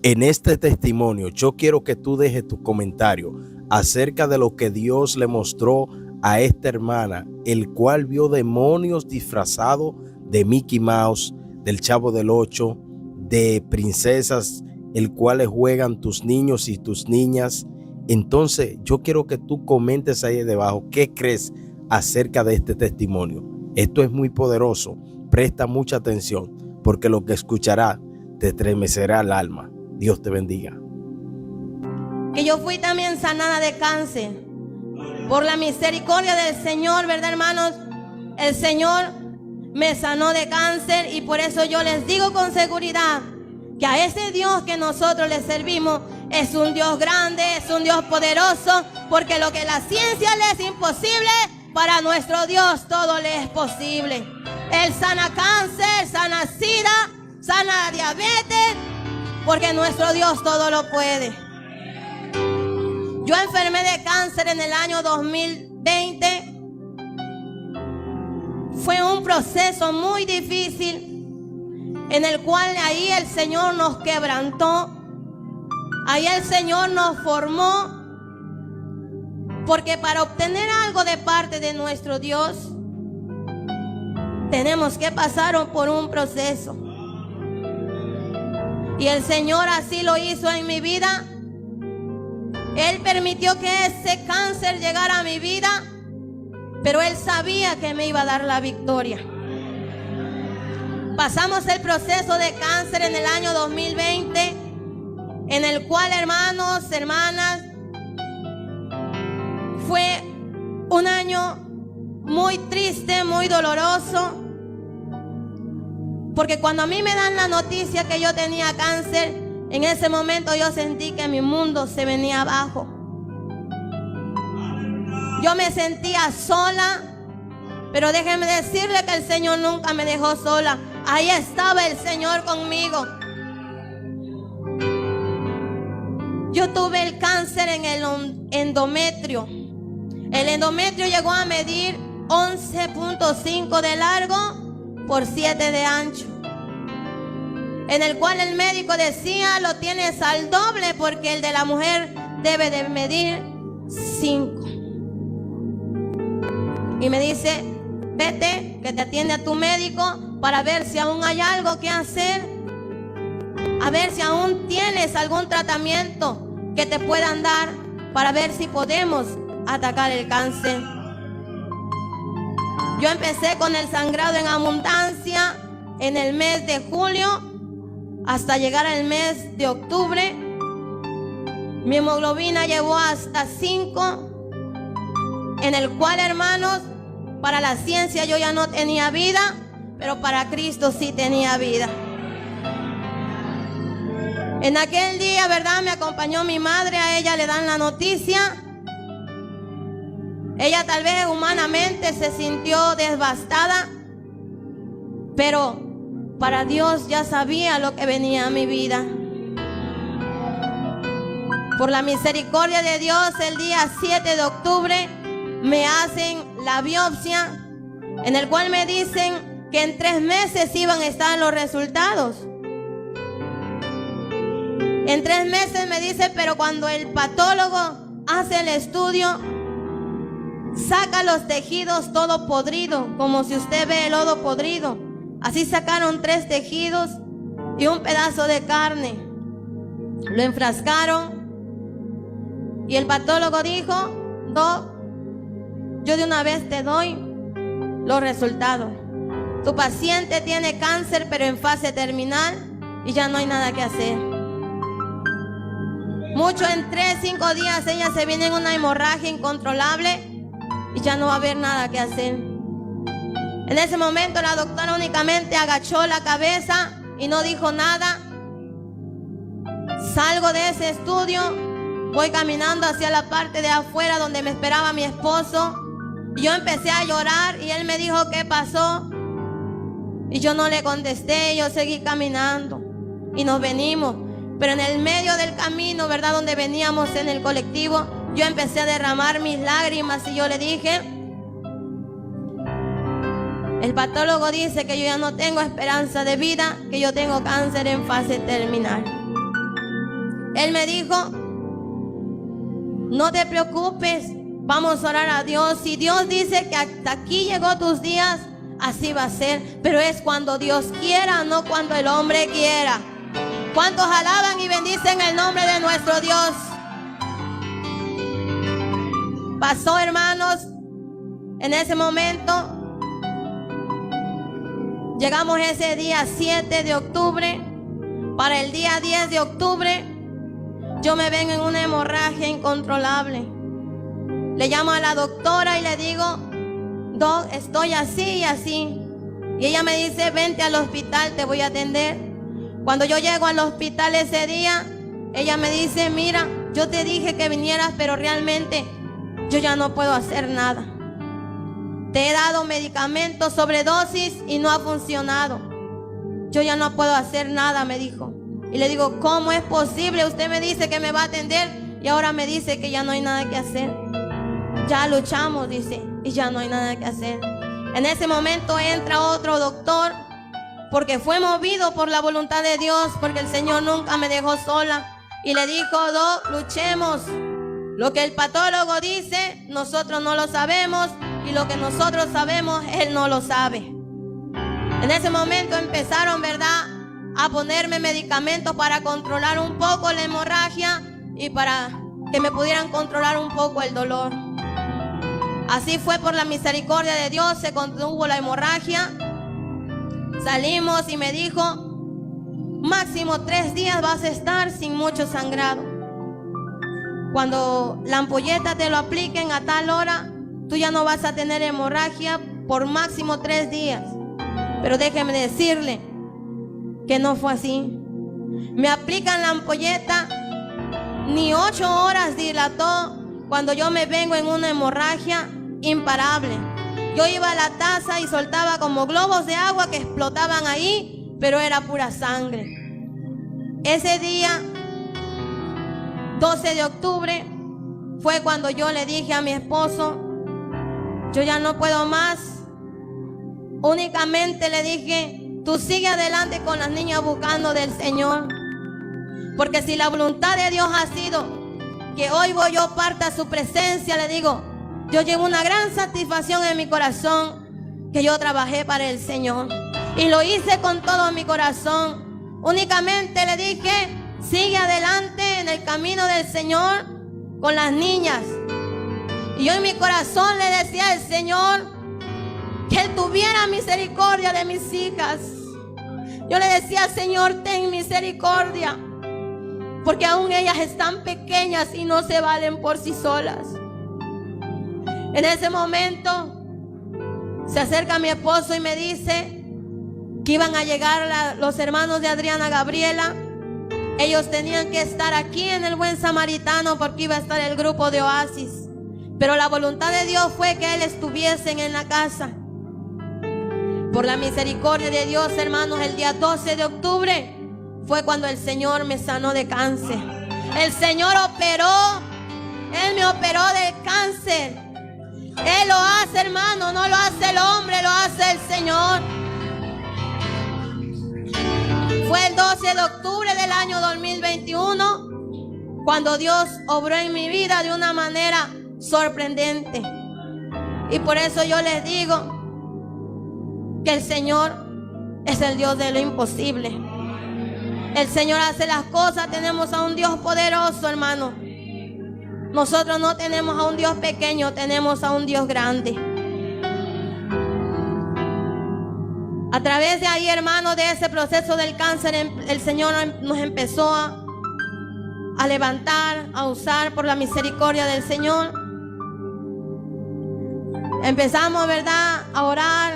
En este testimonio yo quiero que tú dejes tu comentario acerca de lo que Dios le mostró a esta hermana, el cual vio demonios disfrazados de Mickey Mouse, del Chavo del Ocho, de princesas, el cual juegan tus niños y tus niñas. Entonces yo quiero que tú comentes ahí debajo qué crees acerca de este testimonio. Esto es muy poderoso. Presta mucha atención porque lo que escucharás te estremecerá el alma. Dios te bendiga. Que yo fui también sanada de cáncer por la misericordia del Señor, ¿verdad, hermanos? El Señor me sanó de cáncer y por eso yo les digo con seguridad que a ese Dios que nosotros le servimos es un Dios grande, es un Dios poderoso, porque lo que la ciencia le es imposible, para nuestro Dios todo le es posible. Él sana cáncer, sana sida, sana diabetes, porque nuestro Dios todo lo puede. Yo enfermé de cáncer en el año 2020. Fue un proceso muy difícil en el cual ahí el Señor nos quebrantó. Ahí el Señor nos formó. Porque para obtener algo de parte de nuestro Dios, tenemos que pasar por un proceso. Y el Señor así lo hizo en mi vida. Él permitió que ese cáncer llegara a mi vida, pero Él sabía que me iba a dar la victoria. Pasamos el proceso de cáncer en el año 2020, en el cual, hermanos, hermanas, fue un año muy triste, muy doloroso. Porque cuando a mí me dan la noticia que yo tenía cáncer, en ese momento yo sentí que mi mundo se venía abajo. Yo me sentía sola, pero déjenme decirle que el Señor nunca me dejó sola. Ahí estaba el Señor conmigo. Yo tuve el cáncer en el endometrio. El endometrio llegó a medir 11.5 de largo por 7 de ancho, en el cual el médico decía: lo tienes al doble, porque el de la mujer debe de medir 5. Y me dice: vete, que te atiende a tu médico para ver si aún hay algo que hacer, a ver si aún tienes algún tratamiento que te puedan dar para ver si podemos atacar el cáncer. Yo empecé con el sangrado en abundancia en el mes de julio hasta llegar al mes de octubre. Mi hemoglobina llegó hasta 5, en el cual, hermanos, para la ciencia yo ya no tenía vida, pero para Cristo sí tenía vida. En aquel día, ¿verdad?, me acompañó mi madre. A ella le dan la noticia. Ella tal vez humanamente se sintió devastada, pero para Dios ya sabía lo que venía a mi vida. Por la misericordia de Dios, el día 7 de octubre me hacen la biopsia, en el cual me dicen que en 3 meses iban a estar los resultados. En 3 meses me dice, pero cuando el patólogo hace el estudio, saca los tejidos todo podrido, como si usted ve el lodo podrido. Así sacaron 3 tejidos y un pedazo de carne. Lo enfrascaron y el patólogo dijo: Doc, yo de una vez te doy los resultados. Tu paciente tiene cáncer, pero en fase terminal, y ya no hay nada que hacer. Mucho en 3-5 días ella se viene en una hemorragia incontrolable y ya no va a haber nada que hacer. En ese momento la doctora únicamente agachó la cabeza y no dijo nada. Salgo de ese estudio, voy caminando hacia la parte de afuera donde me esperaba mi esposo. Y yo empecé a llorar y él me dijo: ¿qué pasó? Y yo no le contesté, yo seguí caminando y nos venimos. Pero en el medio del camino, ¿verdad?, donde veníamos en el colectivo, yo empecé a derramar mis lágrimas y yo le dije: el patólogo dice que yo ya no tengo esperanza de vida, que yo tengo cáncer en fase terminal. Él me dijo, no te preocupes, vamos a orar a Dios. Si Dios dice que hasta aquí llegó tus días, así va a ser. Pero es cuando Dios quiera, no cuando el hombre quiera. ¿Cuántos alaban y bendicen el nombre de nuestro Dios? Pasó, hermanos, en ese momento, llegamos ese día 7 de octubre. Para el día 10 de octubre, yo me vengo en una hemorragia incontrolable. Le llamo a la doctora y le digo, Doc, estoy así y así. Y ella me dice, vente al hospital, te voy a atender. Cuando yo llego al hospital ese día, ella me dice, mira, yo te dije que vinieras, pero realmente yo ya no puedo hacer nada. Te he dado medicamentos, sobredosis y no ha funcionado. Yo ya no puedo hacer nada, me dijo. Y le digo, ¿cómo es posible? Usted me dice que me va a atender y ahora me dice que ya no hay nada que hacer. Ya luchamos, dice, y ya no hay nada que hacer. En ese momento entra otro doctor, porque fue movido por la voluntad de Dios, porque el Señor nunca me dejó sola. Y le dijo, Doc, luchemos. Lo que el patólogo dice, nosotros no lo sabemos, y lo que nosotros sabemos, él no lo sabe. En ese momento empezaron, ¿verdad?, a ponerme medicamentos para controlar un poco la hemorragia y para que me pudieran controlar un poco el dolor. Así fue, por la misericordia de Dios, se contuvo la hemorragia. Salimos y me dijo, máximo 3 días vas a estar sin mucho sangrado. Cuando la ampolleta te lo apliquen a tal hora, tú ya no vas a tener hemorragia por máximo 3 días. Pero déjeme decirle que no fue así. Me aplican la ampolleta, ni 8 horas dilató cuando yo me vengo en una hemorragia imparable. Yo iba a la taza y soltaba como globos de agua que explotaban ahí, pero era pura sangre. Ese día, 12 de octubre, fue cuando yo le dije a mi esposo, yo ya no puedo más. Únicamente le dije, tú sigue adelante con las niñas buscando del Señor. Porque si la voluntad de Dios ha sido que hoy yo parta a su presencia, le digo, yo llevo una gran satisfacción en mi corazón que yo trabajé para el Señor. Y lo hice con todo mi corazón. Únicamente le dije, sigue adelante en el camino del Señor con las niñas. Y yo en mi corazón le decía al Señor que Él tuviera misericordia de mis hijas. Yo le decía, Señor, ten misericordia, porque aún ellas están pequeñas y no se valen por sí solas. En ese momento se acerca mi esposo y me dice que iban a llegar los hermanos de Adriana Gabriela. Ellos tenían que estar aquí en el Buen Samaritano porque iba a estar el grupo de Oasis. Pero la voluntad de Dios fue que él estuviesen en la casa. Por la misericordia de Dios, hermanos, el día 12 de octubre fue cuando el Señor me sanó de cáncer. El Señor operó, Él me operó del cáncer. Él lo hace, hermano, no lo hace el hombre, lo hace el Señor. Fue el 12 de octubre del año 2021 cuando Dios obró en mi vida de una manera sorprendente. Y por eso yo les digo que el Señor es el Dios de lo imposible. El Señor hace las cosas. Tenemos a un Dios poderoso, hermano. Nosotros no tenemos a un Dios pequeño, tenemos a un Dios grande. A través de ahí, hermano, de ese proceso del cáncer, el Señor nos empezó a levantar, a usar por la misericordia del Señor. Empezamos, ¿verdad?, a orar.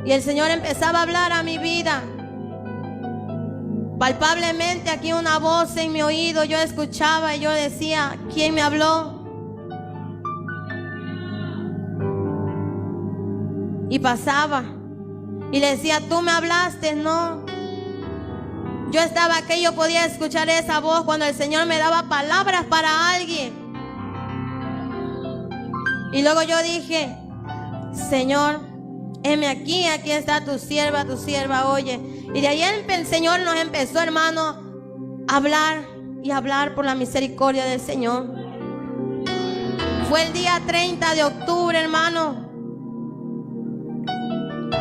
Y el Señor empezaba a hablar a mi vida. Palpablemente aquí una voz en mi oído, yo escuchaba y yo decía, ¿quién me habló? Y pasaba y le decía, ¿tú me hablaste? No. Yo estaba aquí, yo podía escuchar esa voz cuando el Señor me daba palabras para alguien. Y luego yo dije, Señor, heme aquí, aquí está tu sierva oye. Y de ahí el Señor nos empezó, hermano, hablar y hablar por la misericordia del Señor. Fue el día 30 de octubre, hermano,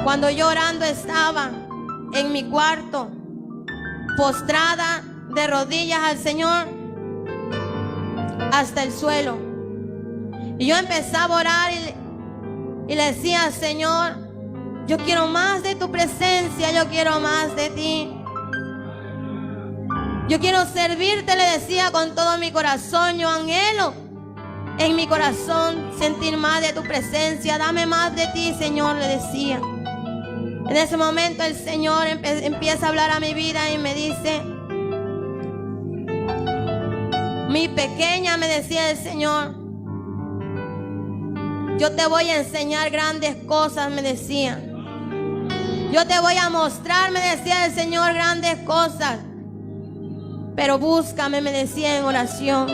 cuando yo orando estaba en mi cuarto, postrada de rodillas al Señor hasta el suelo. Y yo empezaba a orar y le decía: Señor, yo quiero más de tu presencia, yo quiero más de ti. Yo quiero servirte, le decía con todo mi corazón. Yo anhelo en mi corazón sentir más de tu presencia. Dame más de ti, Señor, le decía. En ese momento el Señor empieza a hablar a mi vida y me dice: mi pequeña, me decía el Señor, yo te voy a enseñar grandes cosas, me decía. Yo te voy a mostrar, me decía el Señor, grandes cosas. Pero búscame, me decía, en oración.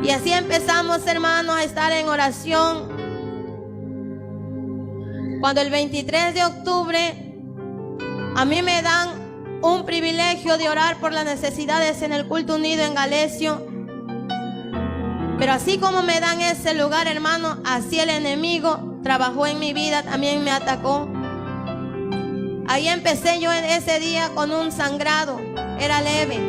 Y así empezamos, hermanos, a estar en oración. Cuando el 23 de octubre a mí me dan un privilegio de orar por las necesidades en el culto unido en Galesio. Pero así como me dan ese lugar, hermano, así el enemigo trabajó en mi vida, también me atacó. Ahí empecé yo en ese día con un sangrado, era leve,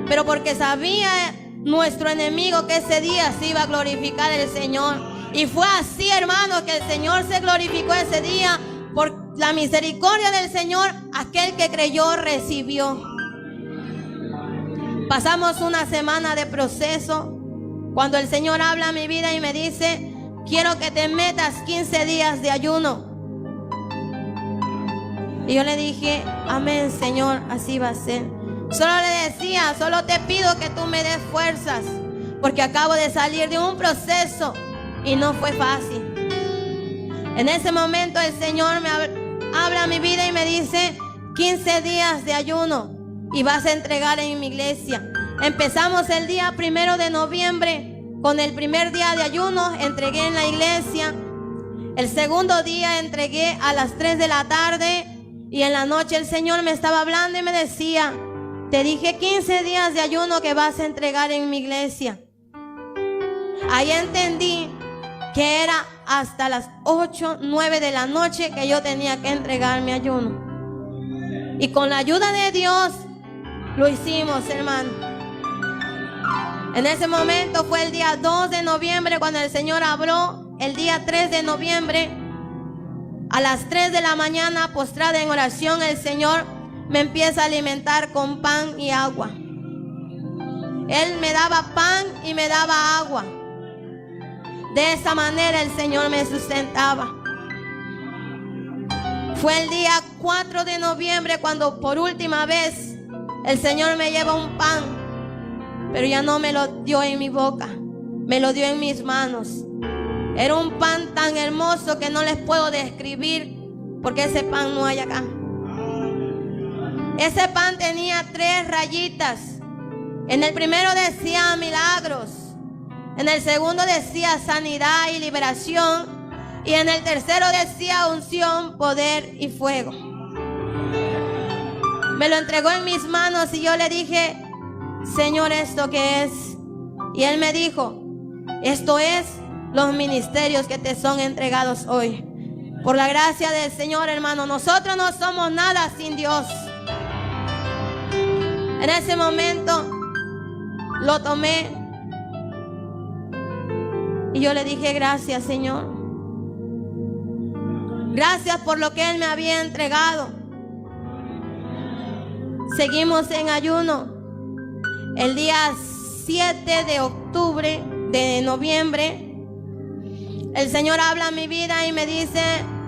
pero porque sabía nuestro enemigo que ese día se iba a glorificar el Señor. Y fue así, hermano, que el Señor se glorificó ese día. Por la misericordia del Señor, aquel que creyó recibió. Pasamos una semana de proceso, cuando el Señor habla a mi vida y me dice: quiero que te metas 15 días de ayuno. Y yo le dije: amén, Señor, así va a ser. Solo le decía: solo te pido que tú me des fuerzas, porque acabo de salir de un proceso y no fue fácil. En ese momento el Señor me habla a mi vida y me dice: 15 días de ayuno y vas a entregar en mi iglesia. Empezamos el día 1 de noviembre con el primer día de ayuno, entregué en la iglesia. El segundo día entregué a las 3 de la tarde y en la noche el Señor me estaba hablando y me decía: te dije 15 días de ayuno que vas a entregar en mi iglesia. Ahí entendí que era hasta las 8, 9 de la noche que yo tenía que entregar mi ayuno. Y con la ayuda de Dios lo hicimos, hermano. En ese momento fue el día 2 de noviembre cuando el Señor habló. El día 3 de noviembre a las 3 de la mañana, postrada en oración, el Señor me empieza a alimentar con pan y agua. Él me daba pan y me daba agua. De esa manera el Señor me sustentaba. Fue el día 4 de noviembre cuando por última vez el Señor me lleva un pan, pero ya no me lo dio en mi boca, me lo dio en mis manos. Era un pan tan hermoso que no les puedo describir, porque ese pan no hay acá. Ese pan tenía 3 rayitas. En el primero decía milagros, en el segundo decía sanidad y liberación, y en el tercero decía unción, poder y fuego. Me lo entregó en mis manos y yo le dije: Señor, ¿esto qué es? Y Él me dijo: esto es los ministerios que te son entregados hoy. Por la gracia del Señor, hermano, nosotros no somos nada sin Dios. En ese momento lo tomé y yo le dije: gracias, Señor. Gracias por lo que Él me había entregado. Seguimos en ayuno. El día 7 de octubre, de noviembre, el Señor habla a mi vida y me dice: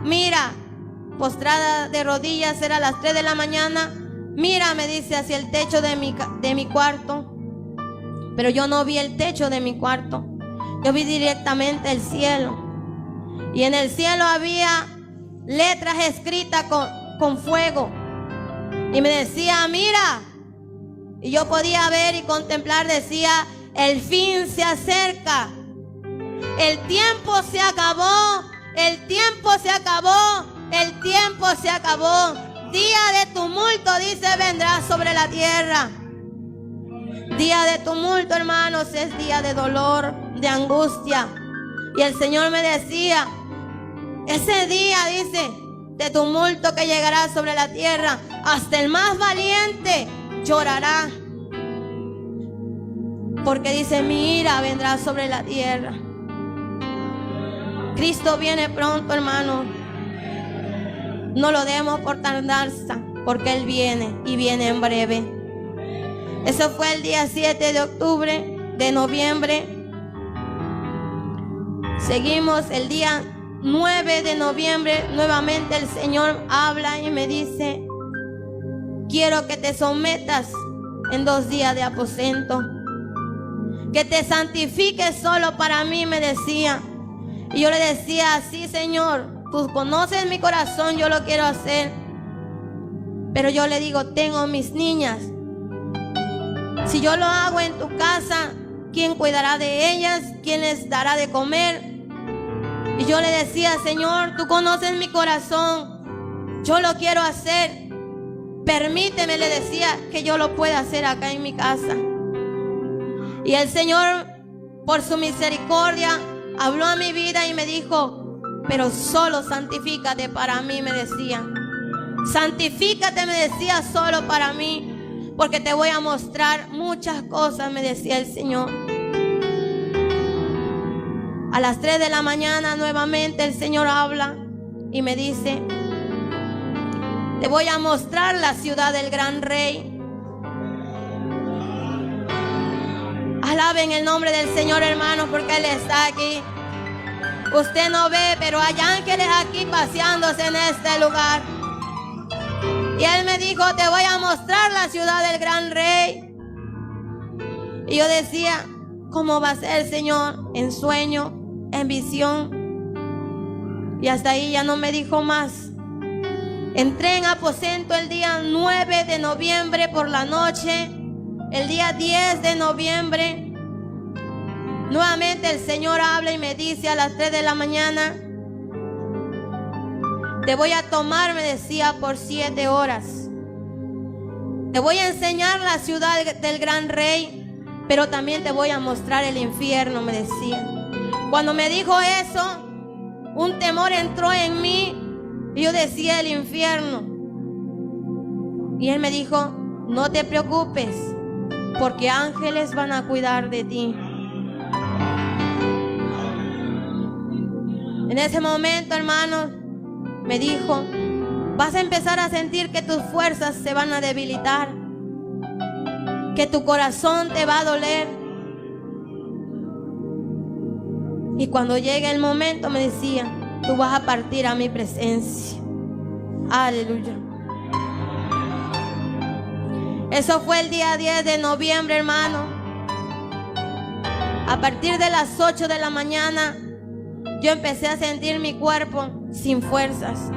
mira, postrada de rodillas, era las 3 de la mañana. Mira, me dice, hacia el techo de mi cuarto. Pero yo no vi el techo de mi cuarto. Yo vi directamente el cielo. Y en el cielo había letras escritas con fuego. Y me decía: mira. Y yo podía ver y contemplar, decía: el fin se acerca. El tiempo se acabó. El tiempo se acabó. El tiempo se acabó. Día de tumulto, dice, vendrá sobre la tierra. Día de tumulto, hermanos, es día de dolor, de angustia. Y el Señor me decía, ese día, dice, de tumulto que llegará sobre la tierra, hasta el más valiente llorará. Porque dice, mi ira vendrá sobre la tierra. Cristo viene pronto, hermano. No lo demos por tardanza, porque Él viene y viene en breve. Eso fue el día 7 de noviembre. Seguimos el día 9 de noviembre. Nuevamente el Señor habla y me dice, quiero que te sometas en 2 días de aposento, que te santifiques solo para mí, me decía. Y yo le decía, sí, Señor, tú conoces mi corazón, yo lo quiero hacer. Pero yo le digo, tengo mis niñas. Si yo lo hago en tu casa, ¿quién cuidará de ellas? ¿Quién les dará de comer? Y yo le decía, Señor, tú conoces mi corazón, yo lo quiero hacer. Permíteme, le decía, que yo lo pueda hacer acá en mi casa. Y el Señor, por su misericordia, habló a mi vida y me dijo, pero solo santifícate para mí, me decía. Santifícate, me decía, solo para mí, porque te voy a mostrar muchas cosas, me decía el Señor. A las 3 de la mañana nuevamente el Señor habla y me dice, te voy a mostrar la ciudad del gran rey. Alaben el nombre del Señor, hermanos, porque Él está aquí. Usted no ve, pero hay ángeles aquí paseándose en este lugar. Y Él me dijo, te voy a mostrar la ciudad del gran rey. Y yo decía, ¿cómo va a ser, Señor? En sueño, en visión. Y hasta ahí ya no me dijo más. Entré en aposento el día 9 de noviembre por la noche. El día 10 de noviembre, nuevamente el Señor habla y me dice a las 3 de la mañana, te voy a tomar, me decía, por 7 horas. Te voy a enseñar la ciudad del gran rey, pero también te voy a mostrar el infierno, me decía. Cuando me dijo eso, un temor entró en mí y yo decía, el infierno. Y Él me dijo, no te preocupes, porque ángeles van a cuidar de ti. En ese momento, hermanos, me dijo, vas a empezar a sentir que tus fuerzas se van a debilitar, que tu corazón te va a doler. Y cuando llegue el momento, me decía, tú vas a partir a mi presencia. Aleluya. Eso fue el día 10 de noviembre, hermano. A partir de las 8 de la mañana, yo empecé a sentir mi cuerpo sin fuerzas.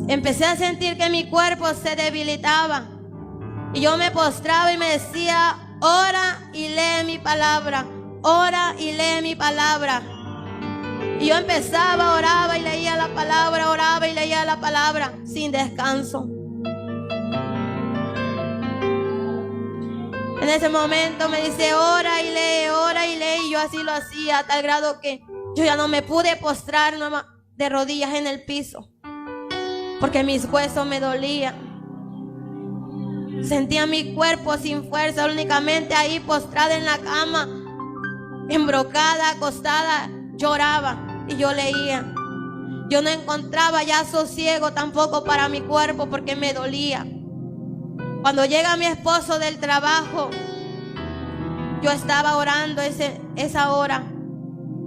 Empecé a sentir que mi cuerpo se debilitaba. Y yo me postraba y me decía, ora y lee mi palabra. Ora y lee mi palabra. Y yo empezaba, oraba y leía la palabra, oraba y leía la palabra sin descanso. En ese momento me dice, ora y lee, y yo así lo hacía a tal grado que yo ya no me pude postrar de rodillas en el piso, porque mis huesos me dolían. Sentía mi cuerpo sin fuerza, únicamente ahí postrada en la cama, embrocada, acostada, lloraba y yo leía. Yo no encontraba ya sosiego tampoco para mi cuerpo porque me dolía. Cuando llega mi esposo del trabajo, yo estaba orando esa hora.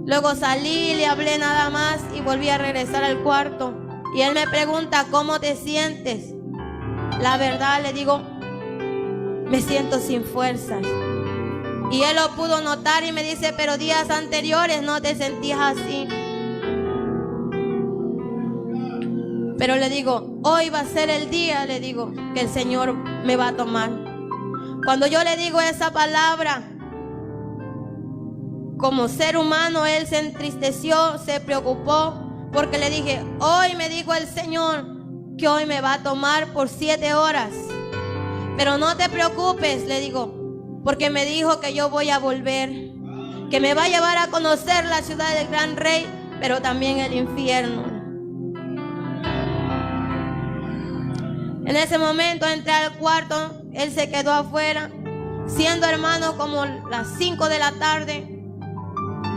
Luego salí, le hablé nada más y volví a regresar al cuarto. Y él me pregunta, ¿cómo te sientes? La verdad, le digo, me siento sin fuerzas. Y él lo pudo notar y me dice, pero días anteriores no te sentías así. Pero le digo, hoy va a ser el día, le digo, que el Señor me va a tomar. Cuando yo le digo esa palabra, como ser humano, él se entristeció, se preocupó, porque le dije, hoy me dijo el Señor que hoy me va a tomar por 7 horas. Pero no te preocupes, le digo, porque me dijo que yo voy a volver, que me va a llevar a conocer la ciudad del gran rey, pero también el infierno. En ese momento entré al cuarto, él se quedó afuera, siendo, hermano, como las 5 de la tarde.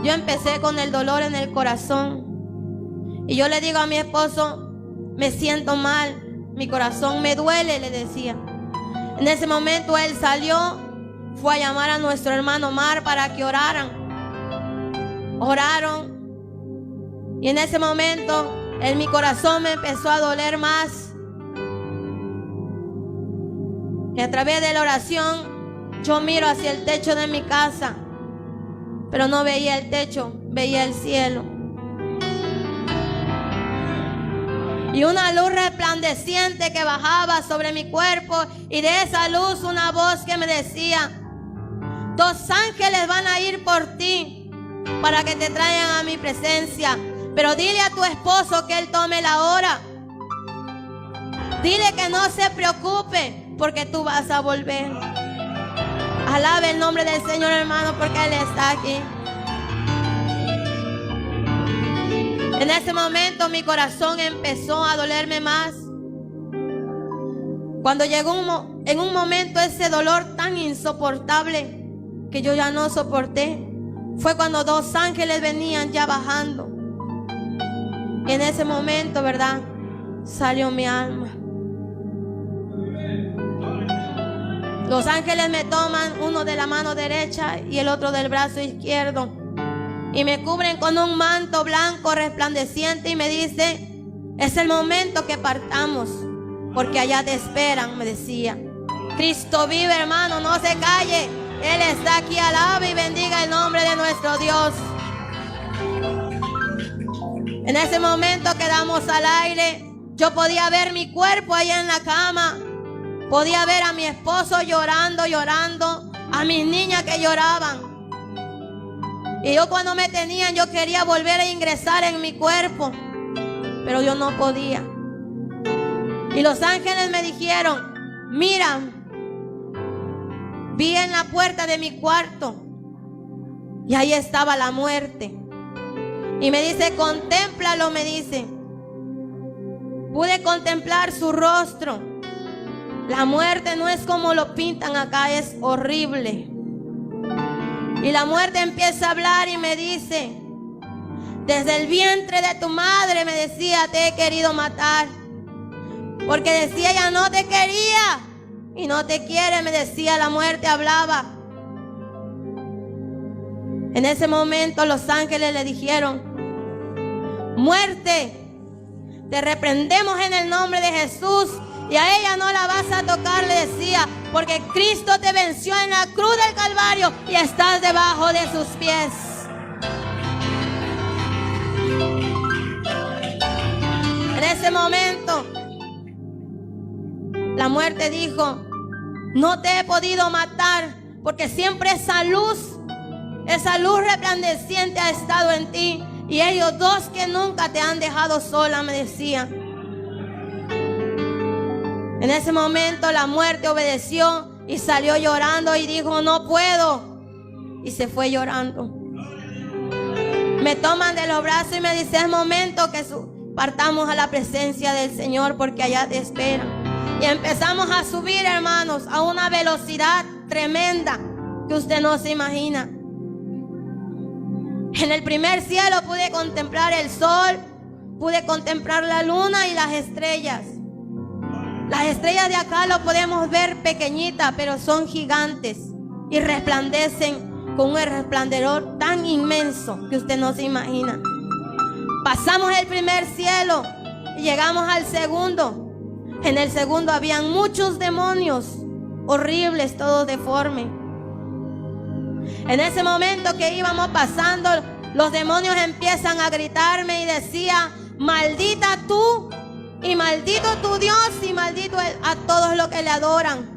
Yo empecé con el dolor en el corazón y yo le digo a mi esposo, me siento mal, mi corazón me duele, le decía. En ese momento él salió, fue a llamar a nuestro hermano Omar para que oraran. Oraron y en ese momento en mi corazón me empezó a doler más. Y a través de la oración yo miro hacia el techo de mi casa, pero no veía el techo, veía el cielo. Y una luz resplandeciente que bajaba sobre mi cuerpo, y de esa luz una voz que me decía: 2 ángeles van a ir por ti para que te traigan a mi presencia, pero dile a tu esposo que él tome la hora. Dile que no se preocupe porque tú vas a volver. Alabe el nombre del Señor, hermano, porque Él está aquí. En ese momento mi corazón empezó a dolerme más. Cuando llegó en un momento ese dolor tan insoportable que yo ya no soporté, fue cuando 2 ángeles venían ya bajando. Y en ese momento, ¿verdad?, salió mi alma. Los ángeles me toman, uno de la mano derecha y el otro del brazo izquierdo, y me cubren con un manto blanco resplandeciente y me dice: es el momento que partamos, porque allá te esperan, me decía. Cristo vive, hermano, no se calle. Él está aquí, alabe y bendiga el nombre de nuestro Dios. En ese momento quedamos al aire. Yo podía ver mi cuerpo ahí en la cama. Podía ver a mi esposo llorando, a mis niñas que lloraban. Y yo, cuando me tenían, yo quería volver a ingresar en mi cuerpo, pero yo no podía. Y los ángeles me dijeron: mira, vi en la puerta de mi cuarto y ahí estaba la muerte. Y me dice: contémplalo, me dice. Pude contemplar su rostro. La muerte no es como lo pintan acá, es horrible. Y la muerte empieza a hablar y me dice: desde el vientre de tu madre, me decía, te he querido matar. Porque decía, ella no te quería y no te quiere, me decía, la muerte hablaba. En ese momento los ángeles le dijeron: muerte, te reprendemos en el nombre de Jesús. Y a ella no la vas a tocar, le decía, porque Cristo te venció en la cruz del Calvario y estás debajo de sus pies. En ese momento, la muerte dijo: no te he podido matar, porque siempre esa luz resplandeciente ha estado en ti. Y ellos 2 que nunca te han dejado sola, me decía. En ese momento la muerte obedeció y salió llorando y dijo: no puedo. Y se fue llorando. Me toman de los brazos y me dice: es momento que partamos a la presencia del Señor, porque allá te esperan. Y empezamos a subir, hermanos, a una velocidad tremenda que usted no se imagina. En el primer cielo pude contemplar el sol, pude contemplar la luna y las estrellas. Las estrellas de acá lo podemos ver pequeñitas, pero son gigantes y resplandecen con un resplandor tan inmenso que usted no se imagina. Pasamos el primer cielo y llegamos al segundo. En el segundo habían muchos demonios horribles, todos deformes. En ese momento que íbamos pasando, los demonios empiezan a gritarme y decía: maldita tú y maldito tu Dios y maldito a todos los que le adoran.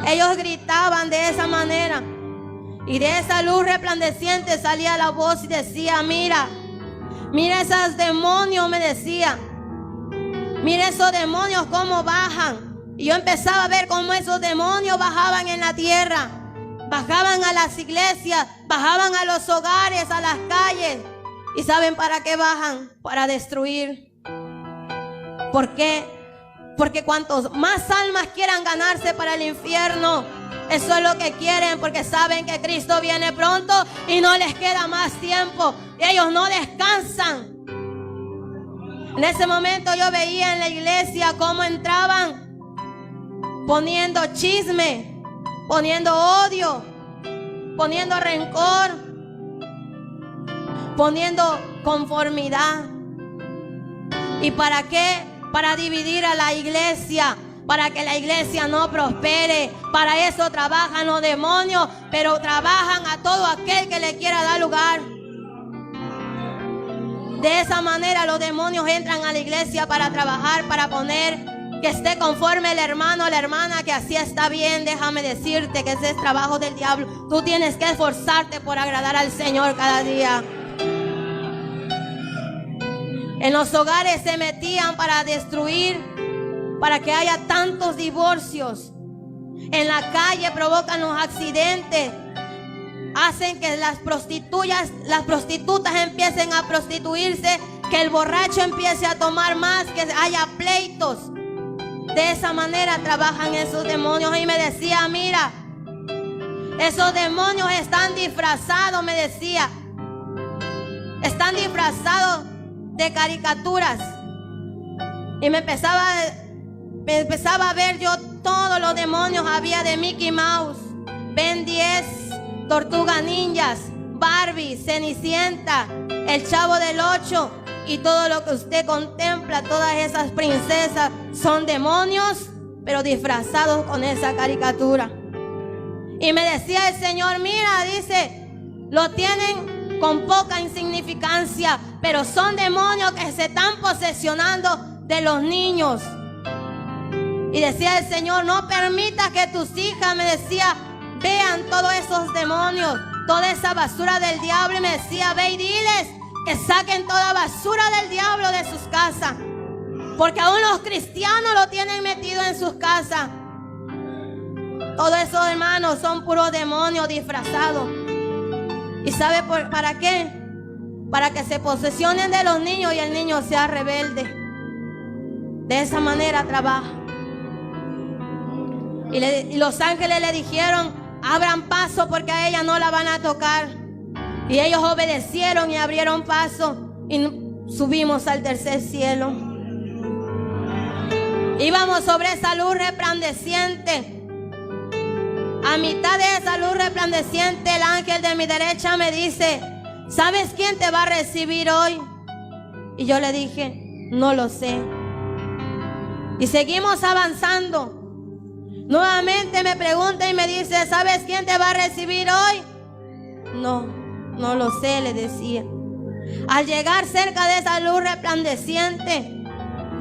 Ellos gritaban de esa manera, y de esa luz resplandeciente salía la voz y decía: mira, Mira esos demonios, me decía. Mira esos demonios cómo bajan. Y yo empezaba a ver cómo esos demonios bajaban en la tierra. Bajaban a las iglesias, bajaban a los hogares, a las calles. ¿Y saben para qué bajan? Para destruir. ¿Por qué? Porque cuantos más almas quieran ganarse para el infierno, eso es lo que quieren, porque saben que Cristo viene pronto y no les queda más tiempo. Ellos no descansan. En ese momento yo veía en la iglesia cómo entraban poniendo chisme, poniendo odio, poniendo rencor, poniendo conformidad. ¿Y para qué? Para dividir a la iglesia, para que la iglesia no prospere. Para eso trabajan los demonios, pero trabajan a todo aquel que le quiera dar lugar. De esa manera los demonios entran a la iglesia para trabajar, para poner que esté conforme el hermano o la hermana, que así está bien. Déjame decirte que ese es trabajo del diablo. Tú tienes que esforzarte por agradar al Señor cada día. En los hogares se metían para destruir, para que haya tantos divorcios. En la calle provocan los accidentes. Hacen que las prostitutas empiecen a prostituirse, que el borracho empiece a tomar más, que haya pleitos. De esa manera trabajan esos demonios. Y me decía, mira, esos demonios están disfrazados, me decía. Están disfrazados de caricaturas. Y me empezaba a ver yo todos los demonios. Había de Mickey Mouse, Ben 10, Tortuga Ninjas, Barbie, Cenicienta, El Chavo del 8 y todo lo que usted contempla. Todas esas princesas son demonios, pero disfrazados con esa caricatura. Y me decía el Señor, mira, dice, lo tienen con poca insignificancia, pero son demonios que se están posesionando de los niños. Y decía el Señor, no permitas que tus hijas, me decía, vean todos esos demonios, toda esa basura del diablo. Y me decía, ve y diles que saquen toda basura del diablo de sus casas, porque aún los cristianos lo tienen metido en sus casas. Todos esos hermanos son puros demonios disfrazados. ¿Y sabe para qué? Para que se posesionen de los niños y el niño sea rebelde. De esa manera trabaja. Y los ángeles le dijeron, abran paso porque a ella no la van a tocar. Y ellos obedecieron y abrieron paso y subimos al tercer cielo. Íbamos sobre esa luz resplandeciente. A mitad de esa luz resplandeciente, el ángel de mi derecha me dice, ¿sabes quién te va a recibir hoy? Y yo le dije, no lo sé. Y seguimos avanzando. Nuevamente me pregunta y me dice, ¿sabes quién te va a recibir hoy? No lo sé, le decía. Al llegar cerca de esa luz resplandeciente,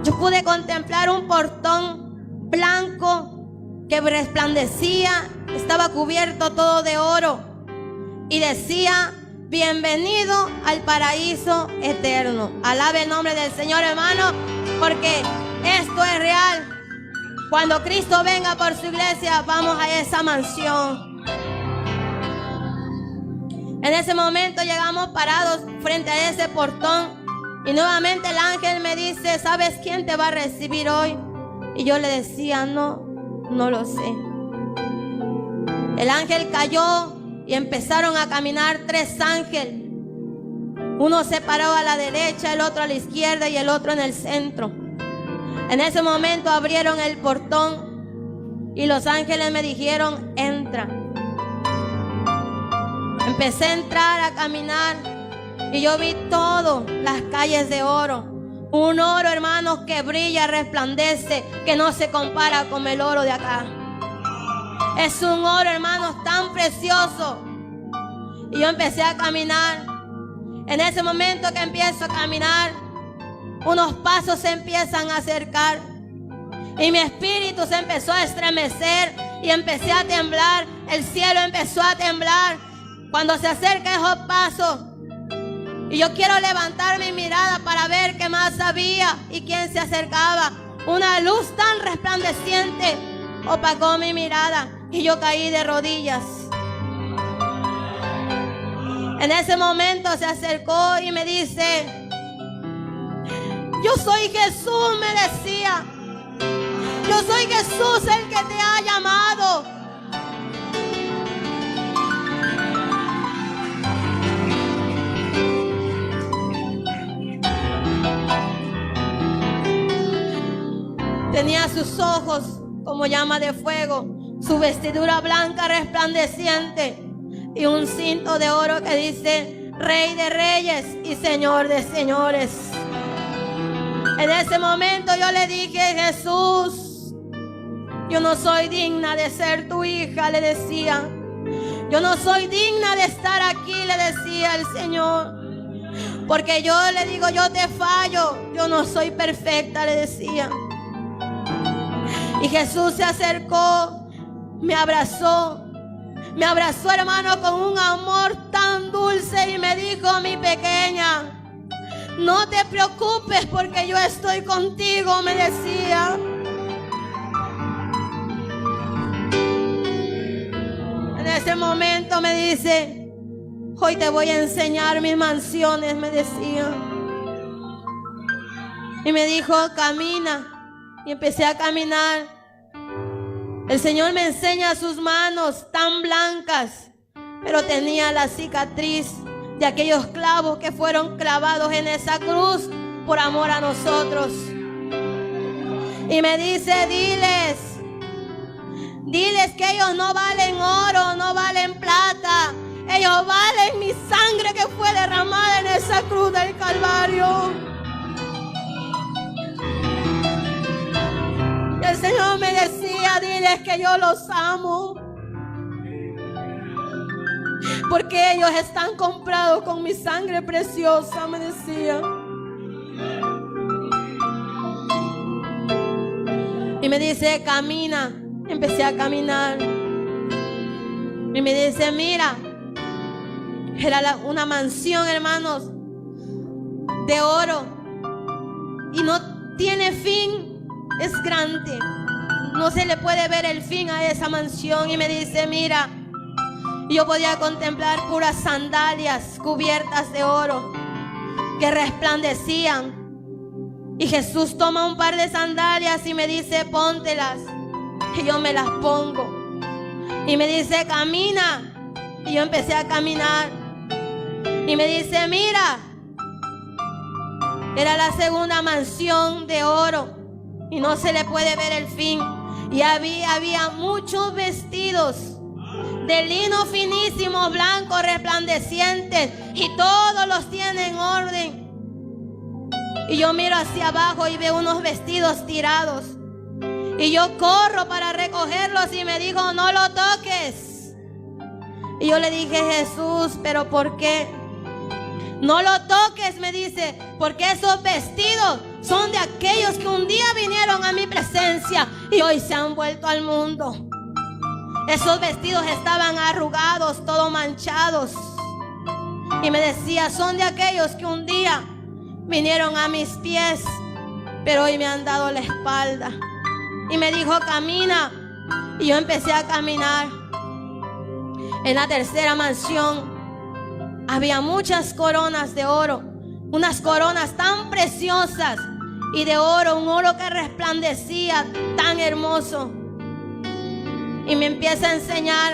yo pude contemplar un portón blanco que resplandecía, estaba cubierto todo de oro y decía, bienvenido al paraíso eterno. Alabe el nombre del Señor, hermano, porque esto es real. Cuando Cristo venga por su iglesia, vamos a esa mansión. En ese momento llegamos parados frente a ese portón y nuevamente el ángel me dice, ¿sabes quién te va a recibir hoy? Y yo le decía, no lo sé. El ángel cayó y empezaron a caminar 3 ángeles. Uno se paró a la derecha, el otro a la izquierda y el otro en el centro. En ese momento abrieron el portón y los ángeles me dijeron, entra. Empecé a entrar, a caminar y yo vi todas las calles de oro. Un oro, hermanos, que brilla, resplandece, que no se compara con el oro de acá. Es un oro, hermanos, tan precioso. Y yo empecé a caminar. En ese momento que empiezo a caminar, unos pasos se empiezan a acercar y mi espíritu se empezó a estremecer y empecé a temblar. El cielo empezó a temblar. Cuando se acerca esos pasos, Y yo quiero levantar mi mirada para ver qué más había y quién se acercaba. Una luz tan resplandeciente opacó mi mirada y yo caí de rodillas. En ese momento se acercó y me dice: yo soy Jesús, me decía. Yo soy Jesús el que te ha llamado. Tenía sus ojos como llama de fuego, su vestidura blanca resplandeciente y un cinto de oro que dice Rey de Reyes y Señor de Señores. En ese momento yo le dije: Jesús, yo no soy digna de ser tu hija, le decía. Yo no soy digna de estar aquí, le decía el Señor. Porque yo le digo, yo te fallo, yo no soy perfecta, le decía. Y Jesús se acercó, me abrazó, hermano, con un amor tan dulce y me dijo: mi pequeña, no te preocupes porque yo estoy contigo, me decía. En ese momento me dice: hoy te voy a enseñar mis mansiones, me decía. Y me dijo: camina. Y empecé a caminar. El Señor me enseña sus manos tan blancas, pero tenía la cicatriz de aquellos clavos que fueron clavados en esa cruz por amor a nosotros. Y me dice: diles que ellos no valen oro, no valen plata. Ellos valen mi sangre que fue derramada en esa cruz del Calvario. El Señor me decía: diles que yo los amo, porque ellos están comprados con mi sangre preciosa, me decía. Y me dice: camina. Empecé a caminar. Y me dice: mira, era una mansión, hermanos, de oro. Y no tiene fin. Es grande, no se le puede ver el fin a esa mansión. Y me dice: mira, yo podía contemplar puras sandalias cubiertas de oro que resplandecían. Y Jesús toma un par de sandalias y me dice: póntelas. Y yo me las pongo. Y me dice: camina. Y yo empecé a caminar. Y me dice: mira, era la segunda mansión de oro. Y no se le puede ver el fin. Y había muchos vestidos de lino finísimo, blanco, resplandecientes. Y todos los tienen en orden. Y yo miro hacia abajo y veo unos vestidos tirados. Y yo corro para recogerlos y me dijo: no lo toques. Y yo le dije: Jesús, ¿pero por qué? No lo toques, me dice, porque esos vestidos son de aquellos que un día vinieron a mi presencia y hoy se han vuelto al mundo. Esos vestidos estaban arrugados, todos manchados. Y me decía: son de aquellos que un día vinieron a mis pies, pero hoy me han dado la espalda. Y me dijo: camina. Y yo empecé a caminar. En la tercera mansión había muchas coronas de oro, unas coronas tan preciosas y de oro, un oro que resplandecía tan hermoso. Y me empieza a enseñar.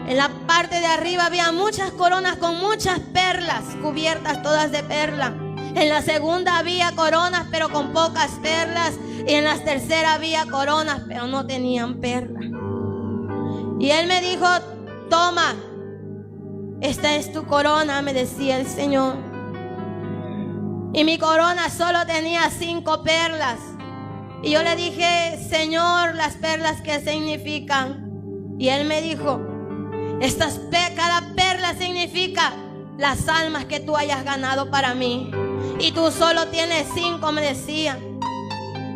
En la parte de arriba había muchas coronas con muchas perlas, cubiertas todas de perla. En la segunda había coronas pero con pocas perlas. Y en la tercera había coronas pero no tenían perlas. Y él me dijo: toma, esta es tu corona, me decía el Señor. Y mi corona solo tenía 5 perlas. Y yo le dije: Señor, ¿las perlas qué significan? Y él me dijo: cada perla significa las almas que tú hayas ganado para mí. Y tú solo tienes 5, me decía.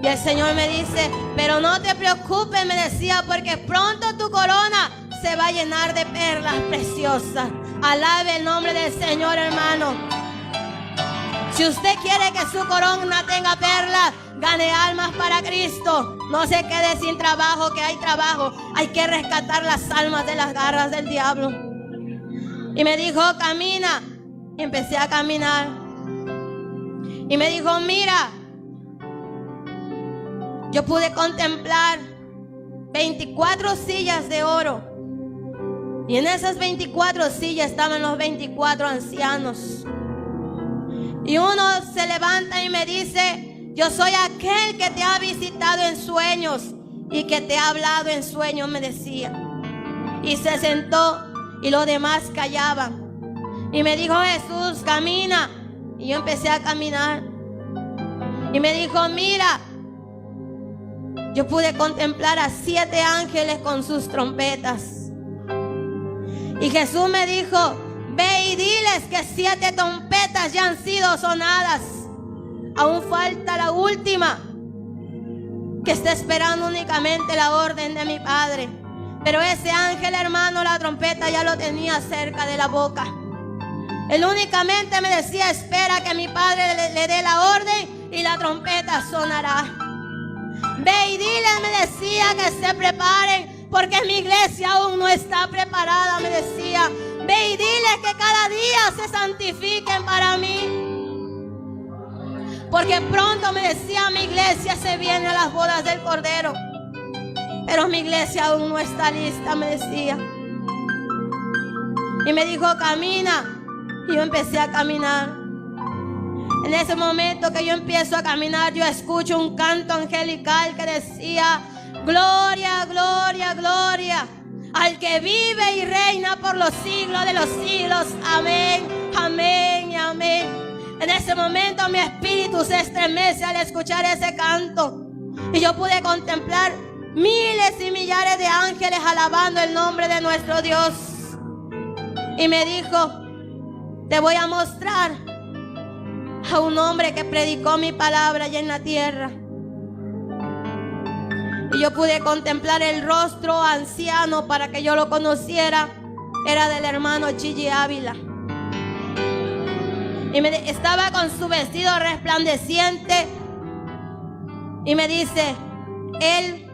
Y el Señor me dice: pero no te preocupes, me decía, porque pronto tu corona se va a llenar de perlas preciosas. Alabe el nombre del Señor, hermano. Si usted quiere que su corona tenga perlas, gane almas para Cristo. No se quede sin trabajo, que hay trabajo. Hay que rescatar las almas de las garras del diablo. Y me dijo, camina. Y empecé a caminar. Y me dijo, mira, yo pude contemplar 24 sillas de oro. Y en esas 24 sillas estaban los 24 ancianos. Y uno se levanta y me dice, yo soy aquel que te ha visitado en sueños y que te ha hablado en sueños, me decía. Y se sentó y los demás callaban. Y me dijo, Jesús, camina. Y yo empecé a caminar. Y me dijo, mira, yo pude contemplar a 7 ángeles con sus trompetas. Y Jesús me dijo, ve y diles que 7 trompetas ya han sido sonadas. Aún falta la última, que está esperando únicamente la orden de mi Padre. Pero ese ángel, hermano, la trompeta ya lo tenía cerca de la boca. Él únicamente me decía, espera que mi Padre le dé la orden y la trompeta sonará. Ve y diles, me decía, que se preparen, porque mi iglesia aún no está preparada, me decía. Ve y diles que cada día se santifiquen para mí. Porque pronto, me decía, mi iglesia se viene a las bodas del Cordero. Pero mi iglesia aún no está lista, me decía. Y me dijo, camina. Y yo empecé a caminar. En ese momento que yo empiezo a caminar, yo escucho un canto angelical que decía, gloria, gloria, gloria al que vive y reina por los siglos de los siglos. Amén, amén y amén. En ese momento mi espíritu se estremece al escuchar ese canto. Y yo pude contemplar miles y millares de ángeles alabando el nombre de nuestro Dios. Y me dijo, te voy a mostrar a un hombre que predicó mi palabra allá en la tierra. Y yo pude contemplar el rostro anciano para que yo lo conociera. Era del hermano Gigi Ávila. Y estaba con su vestido resplandeciente. Y me dice, él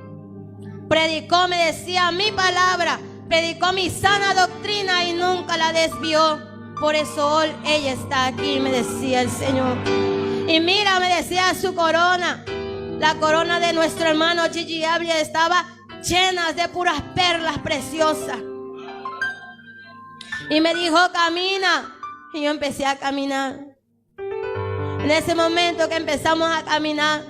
predicó, me decía, mi palabra, predicó mi sana doctrina y nunca la desvió. Por eso hoy ella está aquí, me decía el Señor. Y mira, me decía, su corona, la corona de nuestro hermano Gigi Ávila, estaba llena de puras perlas preciosas. Y me dijo, camina. Y yo empecé a caminar. En ese momento que empezamos a caminar,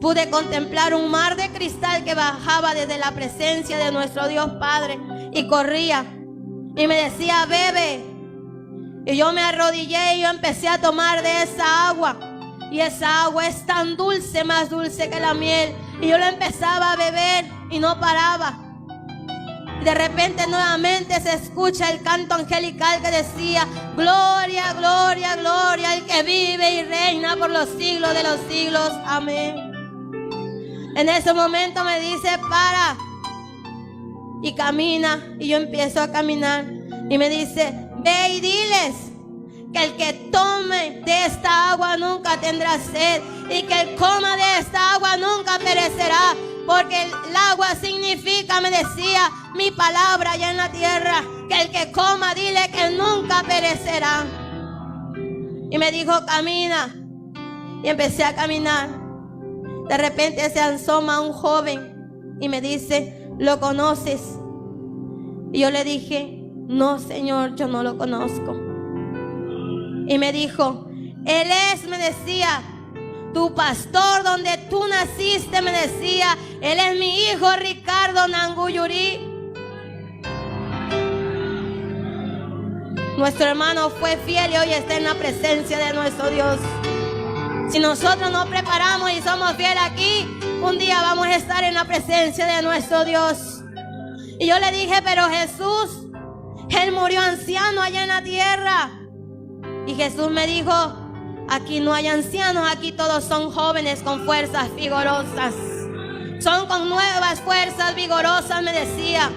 pude contemplar un mar de cristal que bajaba desde la presencia de nuestro Dios Padre y corría. Y me decía, bebe. Y yo me arrodillé y yo empecé a tomar de esa agua. Y esa agua es tan dulce, más dulce que la miel. Y yo la empezaba a beber y no paraba. Y de repente nuevamente se escucha el canto angelical que decía, gloria, gloria, gloria al que vive y reina por los siglos de los siglos. Amén. En ese momento me dice, para. Y camina. Y yo empiezo a caminar. Y me dice, ve y diles que el que tome de esta agua nunca tendrá sed, y que el coma de esta agua nunca perecerá, porque el agua significa, me decía, mi palabra allá en la tierra, que el que coma, dile que nunca perecerá. Y me dijo, camina. Y empecé a caminar. De repente se asoma un joven y me dice, ¿lo conoces? Y yo le dije, no, Señor, yo no lo conozco. Y me dijo, él es, me decía, tu pastor donde tú naciste, me decía. Él es mi hijo Ricardo Nanguyuri. Nuestro hermano fue fiel y hoy está en la presencia de nuestro Dios. Si nosotros nos preparamos y somos fieles aquí, un día vamos a estar en la presencia de nuestro Dios. Y yo le dije, pero Jesús, él murió anciano allá en la tierra. Y Jesús me dijo, aquí no hay ancianos, aquí todos son jóvenes con fuerzas vigorosas. Son con nuevas fuerzas vigorosas, me decía.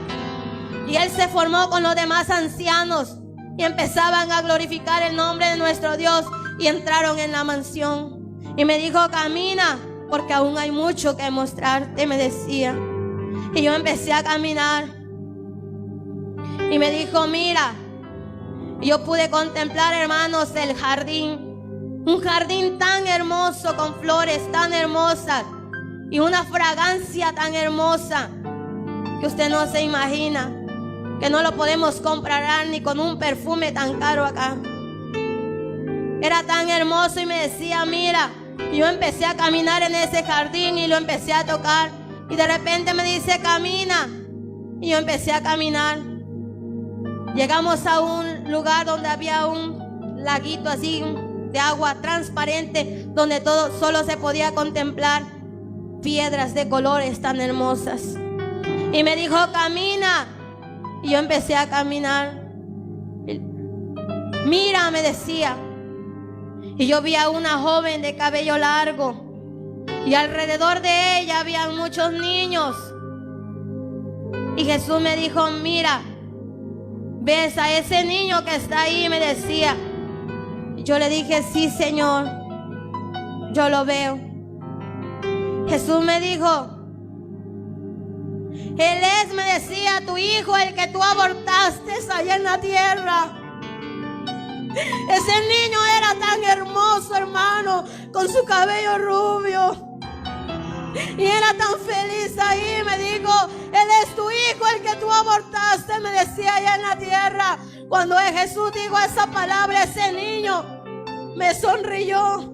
Y él se formó con los demás ancianos y empezaban a glorificar el nombre de nuestro Dios. y entraron en la mansión. Y me dijo, camina, porque aún hay mucho que mostrarte, me decía. Y yo empecé a caminar. Y me dijo, mira. Y yo pude contemplar, hermanos, el jardín. Un jardín tan hermoso, con flores tan hermosas. Y una fragancia tan hermosa que usted no se imagina. Que no lo podemos comprar ni con un perfume tan caro acá. Era tan hermoso y me decía, mira. Y yo empecé a caminar en ese jardín y lo empecé a tocar. Y de repente me dice, camina. Y yo empecé a caminar. Llegamos a un lugar donde había un laguito así de agua transparente, donde todo solo se podía contemplar piedras de colores tan hermosas. Y me dijo, camina. Y yo empecé a caminar. Mira, me decía. Y yo vi a una joven de cabello largo. Y alrededor de ella habían muchos niños. Y Jesús me dijo, mira, ¿ves a ese niño que está ahí? Me decía. Y yo le dije, sí, Señor, yo lo veo. Jesús me dijo, Él es, me decía, tu hijo, el que tú abortaste allá en la tierra. Ese niño era tan hermoso, hermano, con su cabello rubio. Y era tan feliz ahí. Me dijo, Él es tu hijo, el que tú abortaste, me decía allá en la tierra. Cuando Jesús dijo esa palabra, ese niño me sonrió.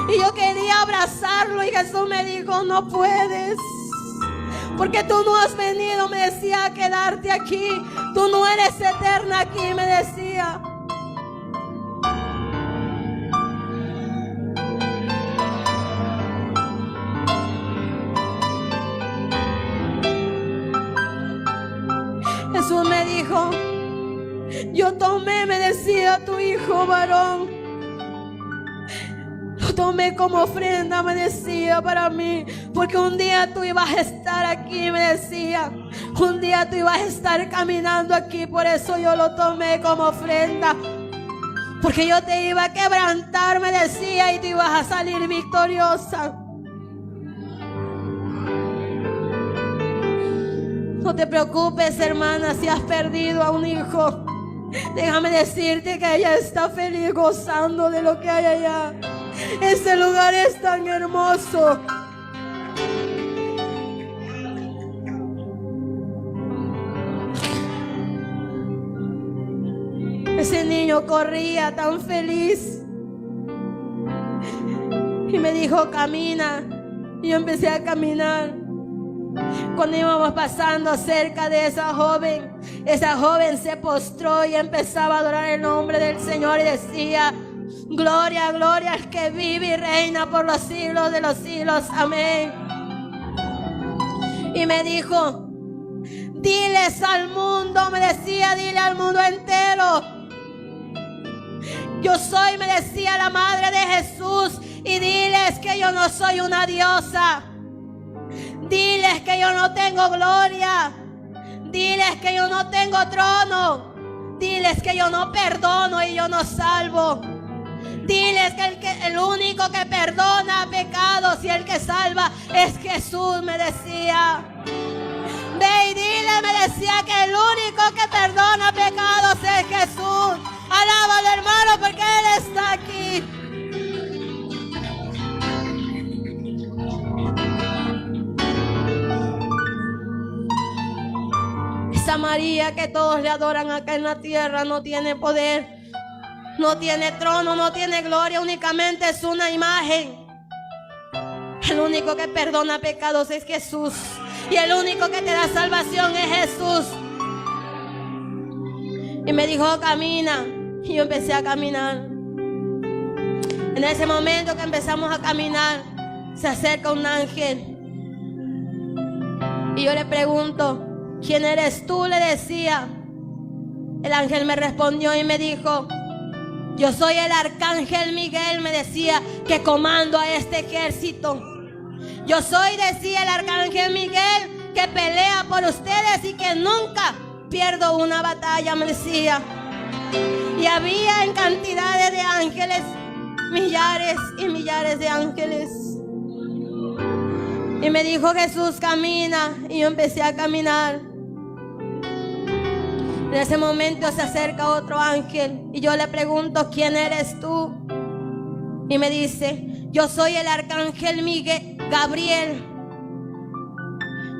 Y yo quería abrazarlo y Jesús me dijo, no puedes. Porque tú no has venido, me decía, a quedarte aquí. Tú no eres eterna aquí, me decía. Jesús me dijo, yo tomé, me decía, tu hijo varón. Lo tomé como ofrenda, me decía, para mí. Porque un día tú ibas a estar aquí, me decía. Un día tú ibas a estar caminando aquí. Por eso yo lo tomé como ofrenda. Porque yo te iba a quebrantar, me decía, y tú ibas a salir victoriosa. No te preocupes, hermana, si has perdido a un hijo. Déjame decirte que ella está feliz gozando de lo que hay allá. Ese lugar es tan hermoso. Ese niño corría tan feliz. Y me dijo, camina. Y yo empecé a caminar. Cuando íbamos pasando cerca de esa joven se postró y empezaba a adorar el nombre del Señor y decía, gloria, gloria al que vive y reina por los siglos de los siglos, amén. Y me dijo, diles al mundo, me decía, dile al mundo entero, yo soy, me decía, la madre de Jesús, y diles que yo no soy una diosa. Diles que yo no tengo gloria. Diles que yo no tengo trono. Diles que yo no perdono y yo no salvo. Diles que el único que perdona pecados y el que salva es Jesús, me decía. Ve y dile, me decía, que el único que perdona pecados es Jesús. Alábalo, hermano, porque Él está aquí. Esa María que todos le adoran acá en la tierra no tiene poder, no tiene trono, no tiene gloria, únicamente es una imagen. El único que perdona pecados es Jesús, y el único que te da salvación es Jesús. Y me dijo, camina, y yo empecé a caminar. En ese momento que empezamos a caminar, se acerca un ángel y yo le pregunto, ¿quién eres tú?, le decía. El ángel me respondió y me dijo, yo soy el arcángel Miguel, me decía, que comando a este ejército. Yo soy, decía el arcángel Miguel, que pelea por ustedes y que nunca pierdo una batalla, me decía. Y había en cantidades de ángeles, millares y millares de ángeles. Y me dijo: Jesús, camina. Y yo empecé a caminar. En ese momento se acerca otro ángel y yo le pregunto: ¿quién eres tú? Y me dice: yo soy el arcángel Gabriel.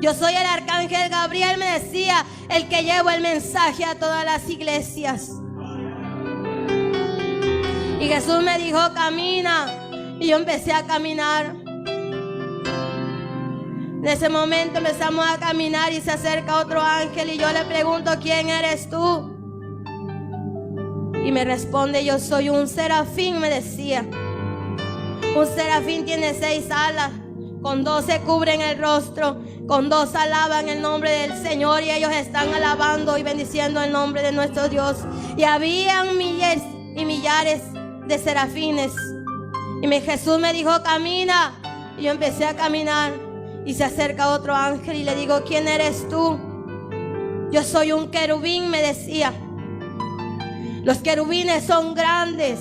Yo soy el arcángel Gabriel, me decía, el que llevo el mensaje a todas las iglesias. Y Jesús me dijo: camina. Y yo empecé a caminar. En ese momento empezamos a caminar y se acerca otro ángel y yo le pregunto: ¿quién eres tú? Y me responde: yo soy un serafín, me decía. Un serafín tiene 6 alas, con 2 se cubren el rostro, con 2 alaban el nombre del Señor, y ellos están alabando y bendiciendo el nombre de nuestro Dios. Y habían miles y millares de serafines. Y Jesús me dijo: camina. Y yo empecé a caminar. Y se acerca otro ángel y le digo: ¿quién eres tú? Yo soy un querubín, me decía. Los querubines son grandes.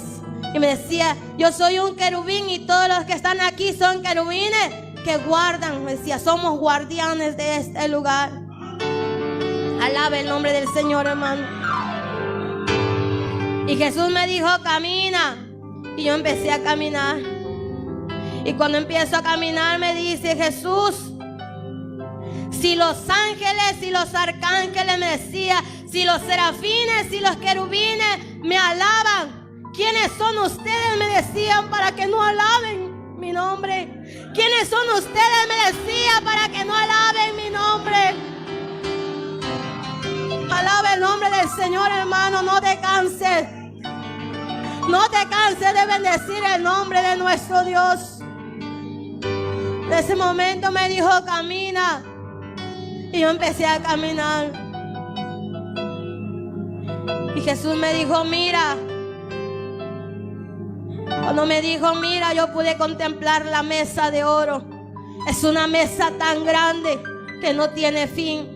Y me decía: yo soy un querubín y todos los que están aquí son querubines que guardan. Me decía: somos guardianes de este lugar. Alabe el nombre del Señor, hermano. Y Jesús me dijo: camina. Y yo empecé a caminar. Y cuando empiezo a caminar me dice Jesús: si los ángeles y los arcángeles, me decía, si los serafines y los querubines me alaban, ¿quiénes son ustedes? Me decían, para que no alaben mi nombre. ¿Quiénes son ustedes? Me decía, para que no alaben mi nombre. Alaba el nombre del Señor, hermano. No te canses. No te canses de bendecir el nombre de nuestro Dios. En ese momento me dijo: camina. Y yo empecé a caminar. Y Jesús me dijo: mira. Cuando me dijo: mira, yo pude contemplar la mesa de oro. Es una mesa tan grande que no tiene fin.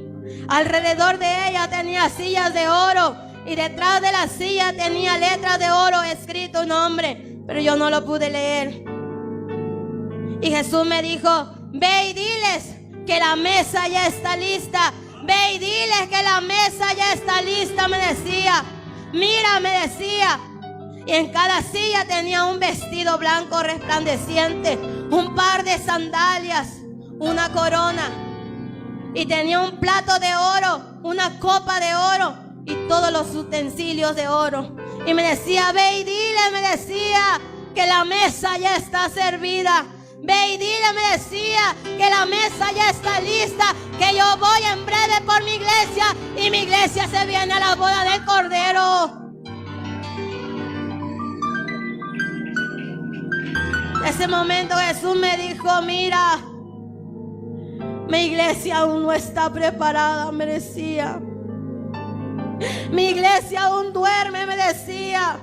Alrededor de ella tenía sillas de oro, y detrás de la silla tenía letras de oro escrito un nombre, pero yo no lo pude leer. Y Jesús me dijo: ve y diles que la mesa ya está lista. Ve y diles que la mesa ya está lista, me decía. Mira, me decía. Y en cada silla tenía un vestido blanco resplandeciente, un par de sandalias, una corona. Y tenía un plato de oro, una copa de oro y todos los utensilios de oro. Y me decía: ve y dile, me decía, que la mesa ya está servida. Ve y dile, me decía, que la mesa ya está lista, que yo voy en breve por mi iglesia y mi iglesia se viene a la boda del Cordero. En ese momento Jesús me dijo: mira, mi iglesia aún no está preparada, me decía. Mi iglesia aún duerme, me decía.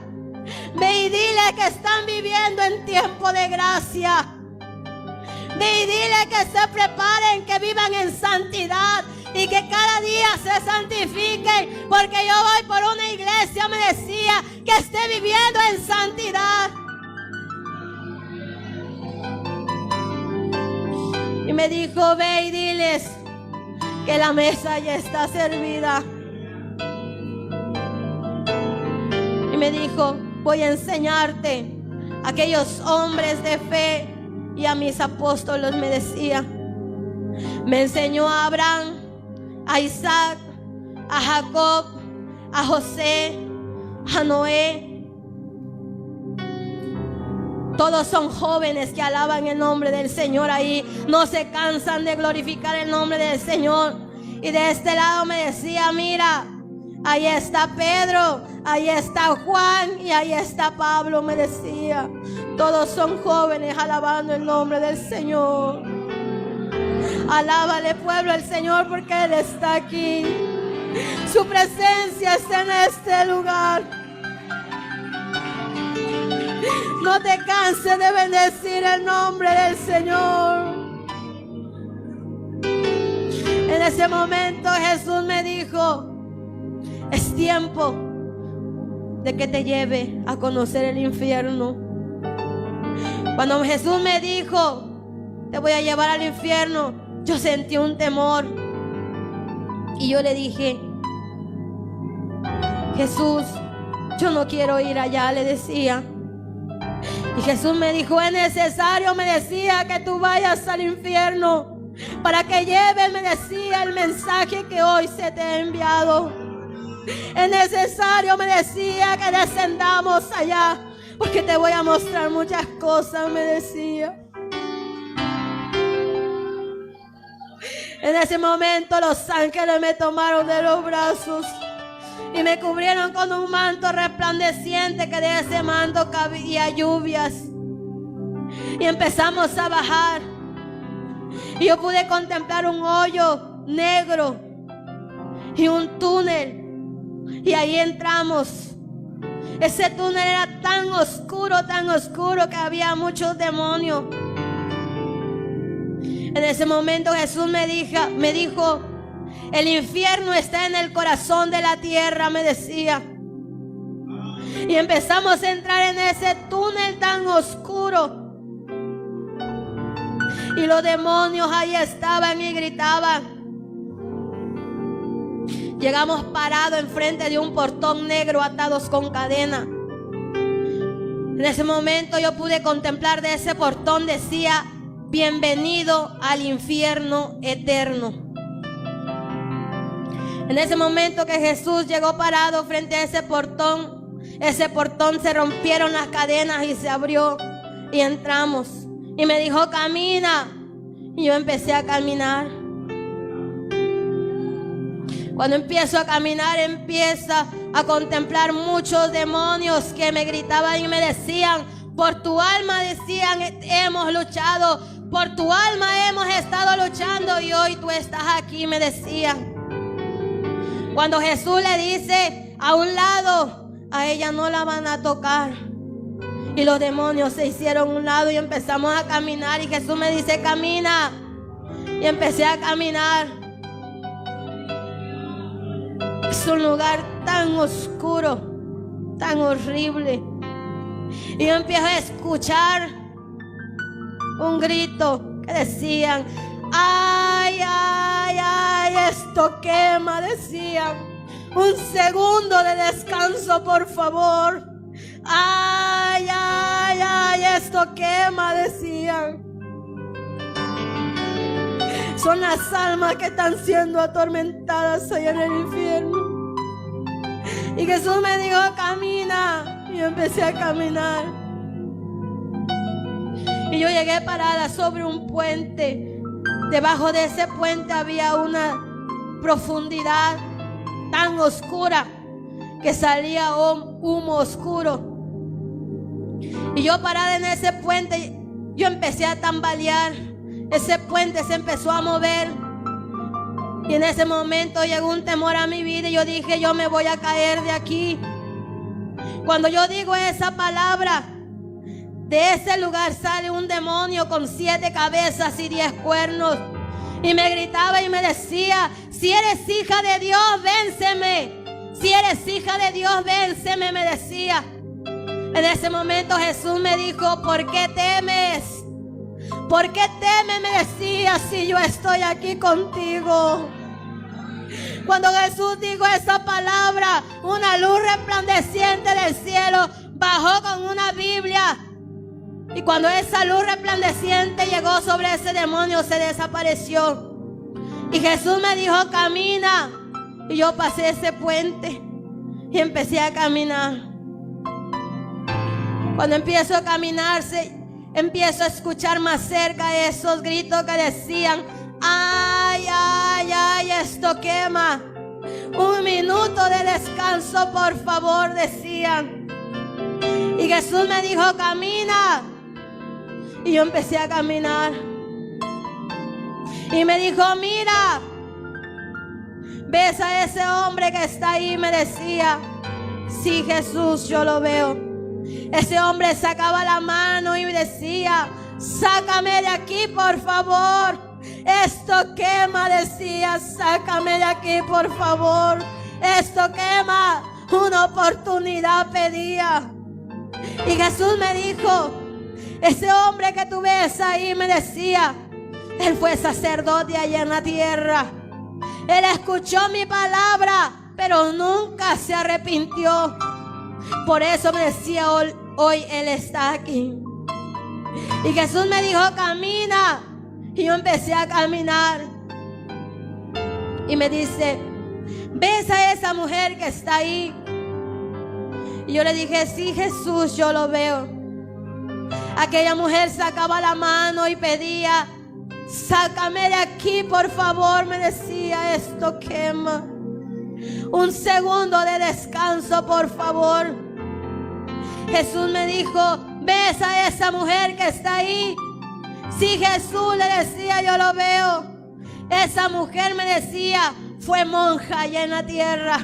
Ve y dile que están viviendo en tiempo de gracia. Ve y dile que se preparen, que vivan en santidad y que cada día se santifiquen, porque yo voy por una iglesia, me decía, que esté viviendo en santidad. Y me dijo: ve y diles que la mesa ya está servida. Y me dijo: voy a enseñarte a aquellos hombres de fe y a mis apóstoles, me decía. Me enseñó a Abraham, a Isaac, a Jacob, a José, a Noé. Todos son jóvenes que alaban el nombre del Señor ahí. No se cansan de glorificar el nombre del Señor. Y de este lado me decía: mira, ahí está Pedro, ahí está Juan y ahí está Pablo, me decía. Todos son jóvenes alabando el nombre del Señor. Alábale, pueblo, al Señor, porque Él está aquí. Su presencia está en este lugar. No te canses de bendecir el nombre del Señor. En ese momento ese momento Jesús me dijo: es tiempo de que te lleve a conocer el infierno. Cuando Jesús me dijo, te voy a llevar al infierno, yo sentí un temor. Y yo le dije, Jesús, yo no quiero ir allá, le decía. Y Jesús me dijo, es necesario, me decía, que tú vayas al infierno para que lleves, me decía, el mensaje que hoy se te ha enviado. Es necesario, me decía, que descendamos allá, porque te voy a mostrar muchas cosas, me decía. En ese momento los ángeles me tomaron de los brazos y me cubrieron con un manto resplandeciente, que de ese manto cabía lluvias. Y empezamos a bajar. Y yo pude contemplar un hoyo negro y un túnel. Y ahí entramos. Ese túnel era tan oscuro que había muchos demonios. En ese momento Jesús me dijo, el infierno está en el corazón de la tierra, me decía. Y empezamos a entrar en ese túnel tan oscuro. Y los demonios ahí estaban y gritaban. Llegamos parados enfrente de un portón negro, atados con cadena. En ese momento yo pude contemplar de ese portón, decía, bienvenido al infierno eterno. En ese momento que Jesús llegó parado frente a ese portón se rompieron las cadenas y se abrió y entramos. Y me dijo, camina. Y yo empecé a caminar. Cuando empiezo a caminar, empieza a contemplar muchos demonios que me gritaban y me decían, por tu alma, decían, hemos luchado, por tu alma hemos estado luchando y hoy tú estás aquí, me decían. Cuando Jesús le dice a un lado, a ella no la van a tocar. Y los demonios se hicieron a un lado y empezamos a caminar. Y Jesús me dice, camina. Y empecé a caminar. Es un lugar tan oscuro, tan horrible. Y yo empiezo a escuchar un grito que decían, ay, ay, ay, esto quema, decían. Un segundo de descanso, por favor. Ay, ay, ay, esto quema, decían. Son las almas que están siendo atormentadas allá en el infierno. Y Jesús me dijo, camina. Y yo empecé a caminar. Y yo llegué parada sobre un puente. Debajo de ese puente había una profundidad tan oscura que salía humo oscuro. Y yo parada en ese puente, yo empecé a tambalear. Ese puente se empezó a mover. Y en ese momento llegó un temor a mi vida y yo dije, yo me voy a caer de aquí. Cuando yo digo esa palabra, de ese lugar sale un demonio con 7 cabezas y 10 cuernos. Y me gritaba y me decía, si eres hija de Dios, vénseme. Si eres hija de Dios, vénseme, me decía. En ese momento Jesús me dijo, ¿por qué temes? ¿Por qué temes? Me decía, si yo estoy aquí contigo. Cuando Jesús dijo esa palabra, una luz resplandeciente del cielo bajó con una Biblia. Y cuando esa luz resplandeciente llegó sobre ese demonio, se desapareció. Y Jesús me dijo, camina. Y yo pasé ese puente y empecé a caminar. Cuando empiezo a caminar, empiezo a escuchar más cerca esos gritos que decían, ay, ay, ay, esto quema. Un minuto de descanso, por favor, decían. Y Jesús me dijo, camina. Y yo empecé a caminar. Y me dijo, mira, ¿ves a ese hombre que está ahí? Me decía, sí, Jesús, yo lo veo. Ese hombre sacaba la mano y decía, sácame de aquí, por favor. Esto quema, decía, sácame de aquí, por favor. Esto quema. una oportunidad pedía. Y Jesús me dijo, ese hombre que tú ves ahí, me decía, él fue sacerdote allá en la tierra. Él escuchó mi palabra, pero nunca se arrepintió. Por eso me decía, hoy él está aquí. Y Jesús me dijo, camina. Y yo empecé a caminar. Y me dice, ¿ves a esa mujer que está ahí? Y yo le dije, sí, Jesús, yo lo veo. Aquella mujer sacaba la mano y pedía, sácame de aquí, por favor. Me decía, esto quema. Un segundo de descanso, por favor. Jesús me dijo, ¿ves a esa mujer que está ahí? Sí, Jesús, le decía, yo lo veo. Esa mujer, me decía, fue monja allá en la tierra.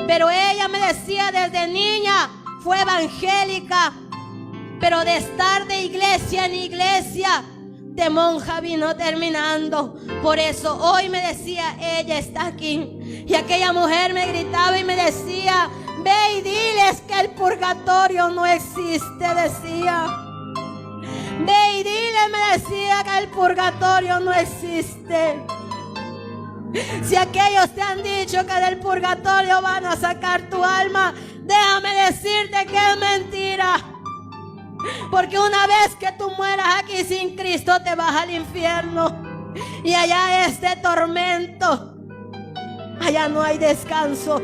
Pero ella, me decía, desde niña fue evangélica. Pero de estar de iglesia en iglesia, de monja vino terminando. Por eso hoy, me decía, ella está aquí. Y aquella mujer me gritaba y me decía, ve y diles que el purgatorio no existe, decía. Ve y diles, me decía, que el purgatorio no existe. Si aquellos te han dicho que del purgatorio van a sacar tu alma, déjame decirte que es mentira. Porque una vez que tú mueras aquí sin Cristo, te vas al infierno. Y allá es de tormento. Allá no hay descanso.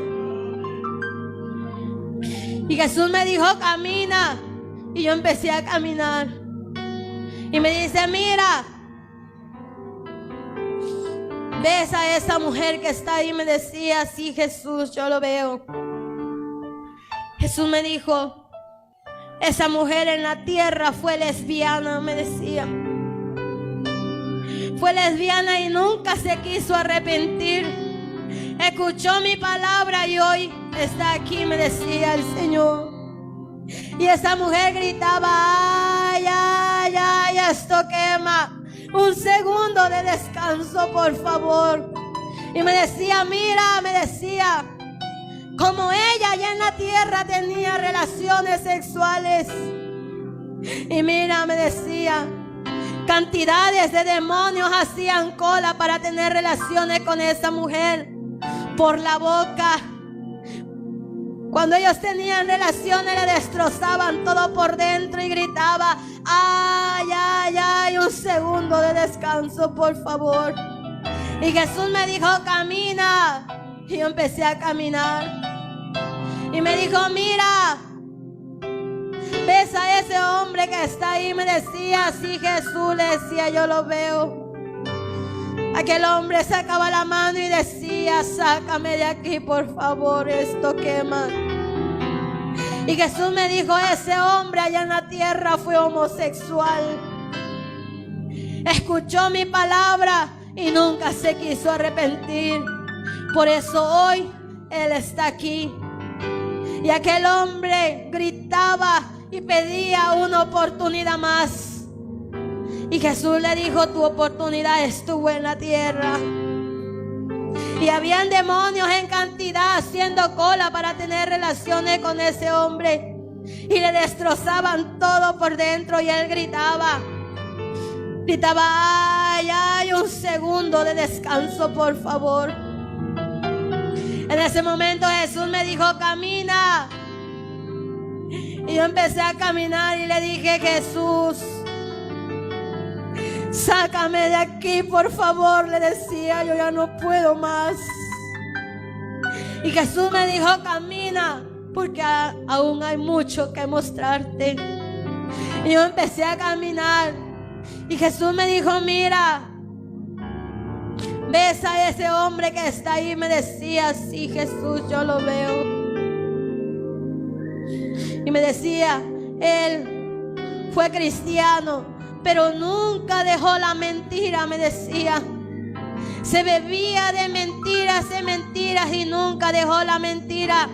Y Jesús me dijo, camina. Y yo empecé a caminar. Y me dice, mira, ¿ves a esa mujer que está ahí? Me decía, sí, Jesús, yo lo veo. Jesús me dijo, esa mujer en la tierra fue lesbiana, me decía. Fue lesbiana y nunca se quiso arrepentir. Escuchó mi palabra y hoy está aquí, me decía el Señor. Y esa mujer gritaba, ay, ay, ay, esto quema. Un segundo de descanso, por favor. Y me decía, mira, me decía, como ella allá en la tierra tenía relaciones sexuales. Y mira, me decía, cantidades de demonios hacían cola para tener relaciones con esa mujer por la boca. Cuando ellos tenían relaciones, le destrozaban todo por dentro y gritaba, ay, ay, ay, un segundo de descanso, por favor. Y Jesús me dijo, camina. Y yo empecé a caminar. Y me dijo, mira, ¿ves a ese hombre que está ahí? Me decía, sí, Jesús, le decía, yo lo veo. Aquel hombre sacaba la mano y decía, sácame de aquí, por favor, esto quema. Y Jesús me dijo, ese hombre allá en la tierra fue homosexual. Escuchó mi palabra y nunca se quiso arrepentir. Por eso hoy él está aquí. Y aquel hombre gritaba y pedía una oportunidad más. Y Jesús le dijo, tu oportunidad estuvo en la tierra. Y habían demonios en cantidad haciendo cola para tener relaciones con ese hombre. Y le destrozaban todo por dentro y él gritaba. Gritaba, ay, ay, un segundo de descanso, por favor. En ese momento Jesús me dijo, camina. Y yo empecé a caminar y le dije, Jesús, sácame de aquí, por favor, le decía, yo ya no puedo más. Y Jesús me dijo, camina, porque aún hay mucho que mostrarte. Y yo empecé a caminar. Y Jesús me dijo, mira, ¿ves a ese hombre que está ahí? Me decía, sí, Jesús, yo lo veo. Y me decía, él fue cristiano, pero nunca dejó la mentira, me decía. Se bebía de mentiras en mentiras y nunca dejó la mentira.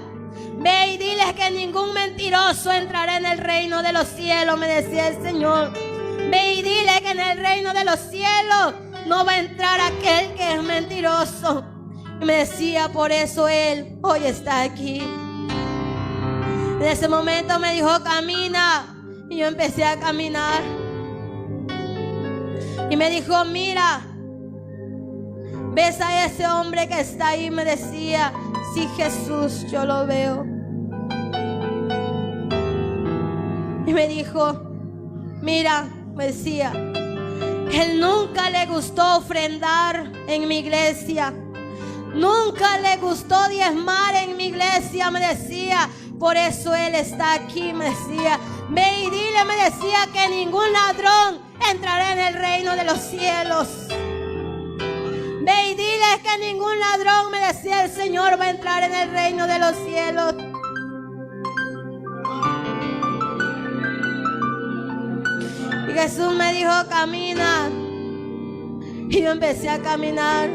Ve y diles que ningún mentiroso entrará en el reino de los cielos, me decía el Señor. Ve y dile que en el reino de los cielos no va a entrar aquel que es mentiroso. Y me decía, por eso Él hoy está aquí. En ese momento me dijo, camina. Y yo empecé a caminar. Y me dijo, mira, ¿ves a ese hombre que está ahí? Me decía, sí, Jesús, yo lo veo. Y me dijo, mira, me decía, Él nunca le gustó ofrendar en mi iglesia. Nunca le gustó diezmar en mi iglesia, me decía. Por eso Él está aquí, me decía. Ve y dile, me decía, que ningún ladrón entrará en el reino de los cielos. Ve y dile que ningún ladrón, me decía el Señor, va a entrar en el reino de los cielos. Y Jesús me dijo, camina. Y yo empecé a caminar.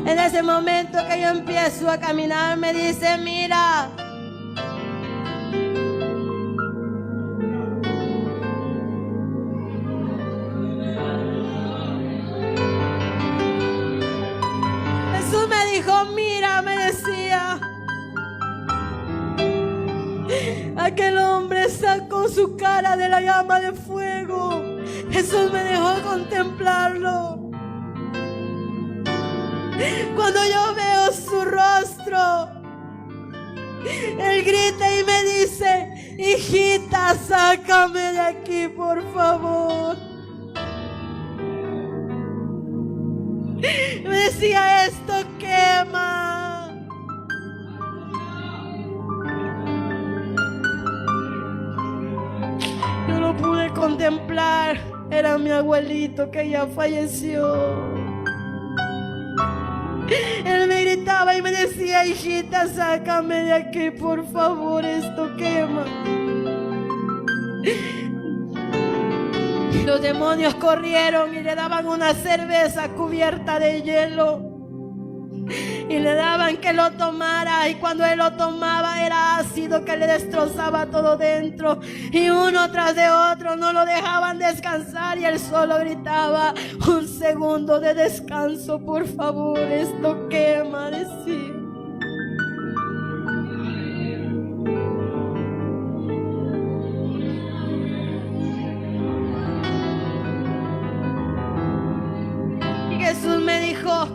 En ese momento que yo empiezo a caminar, me dice, mira, Jesús me dijo, mira, me decía, aquel hombre sacó su cara de la llama de fuego. Jesús me dejó contemplarlo. Cuando yo veo su rostro, Él grita y me dice, hijita, sácame de aquí, por favor. Me decía, esto quema. Yo lo pude contemplar. Era mi abuelito que ya falleció. Él me gritaba y me decía, hijita, sácame de aquí, por favor, esto quema. Los demonios corrieron y le daban una cerveza cubierta de hielo. Y le daban que lo tomara, y cuando él lo tomaba era ácido que le destrozaba todo dentro. Y uno tras de otro no lo dejaban descansar, y él solo gritaba, un segundo de descanso, por favor, esto quema, decía. Y Jesús me dijo,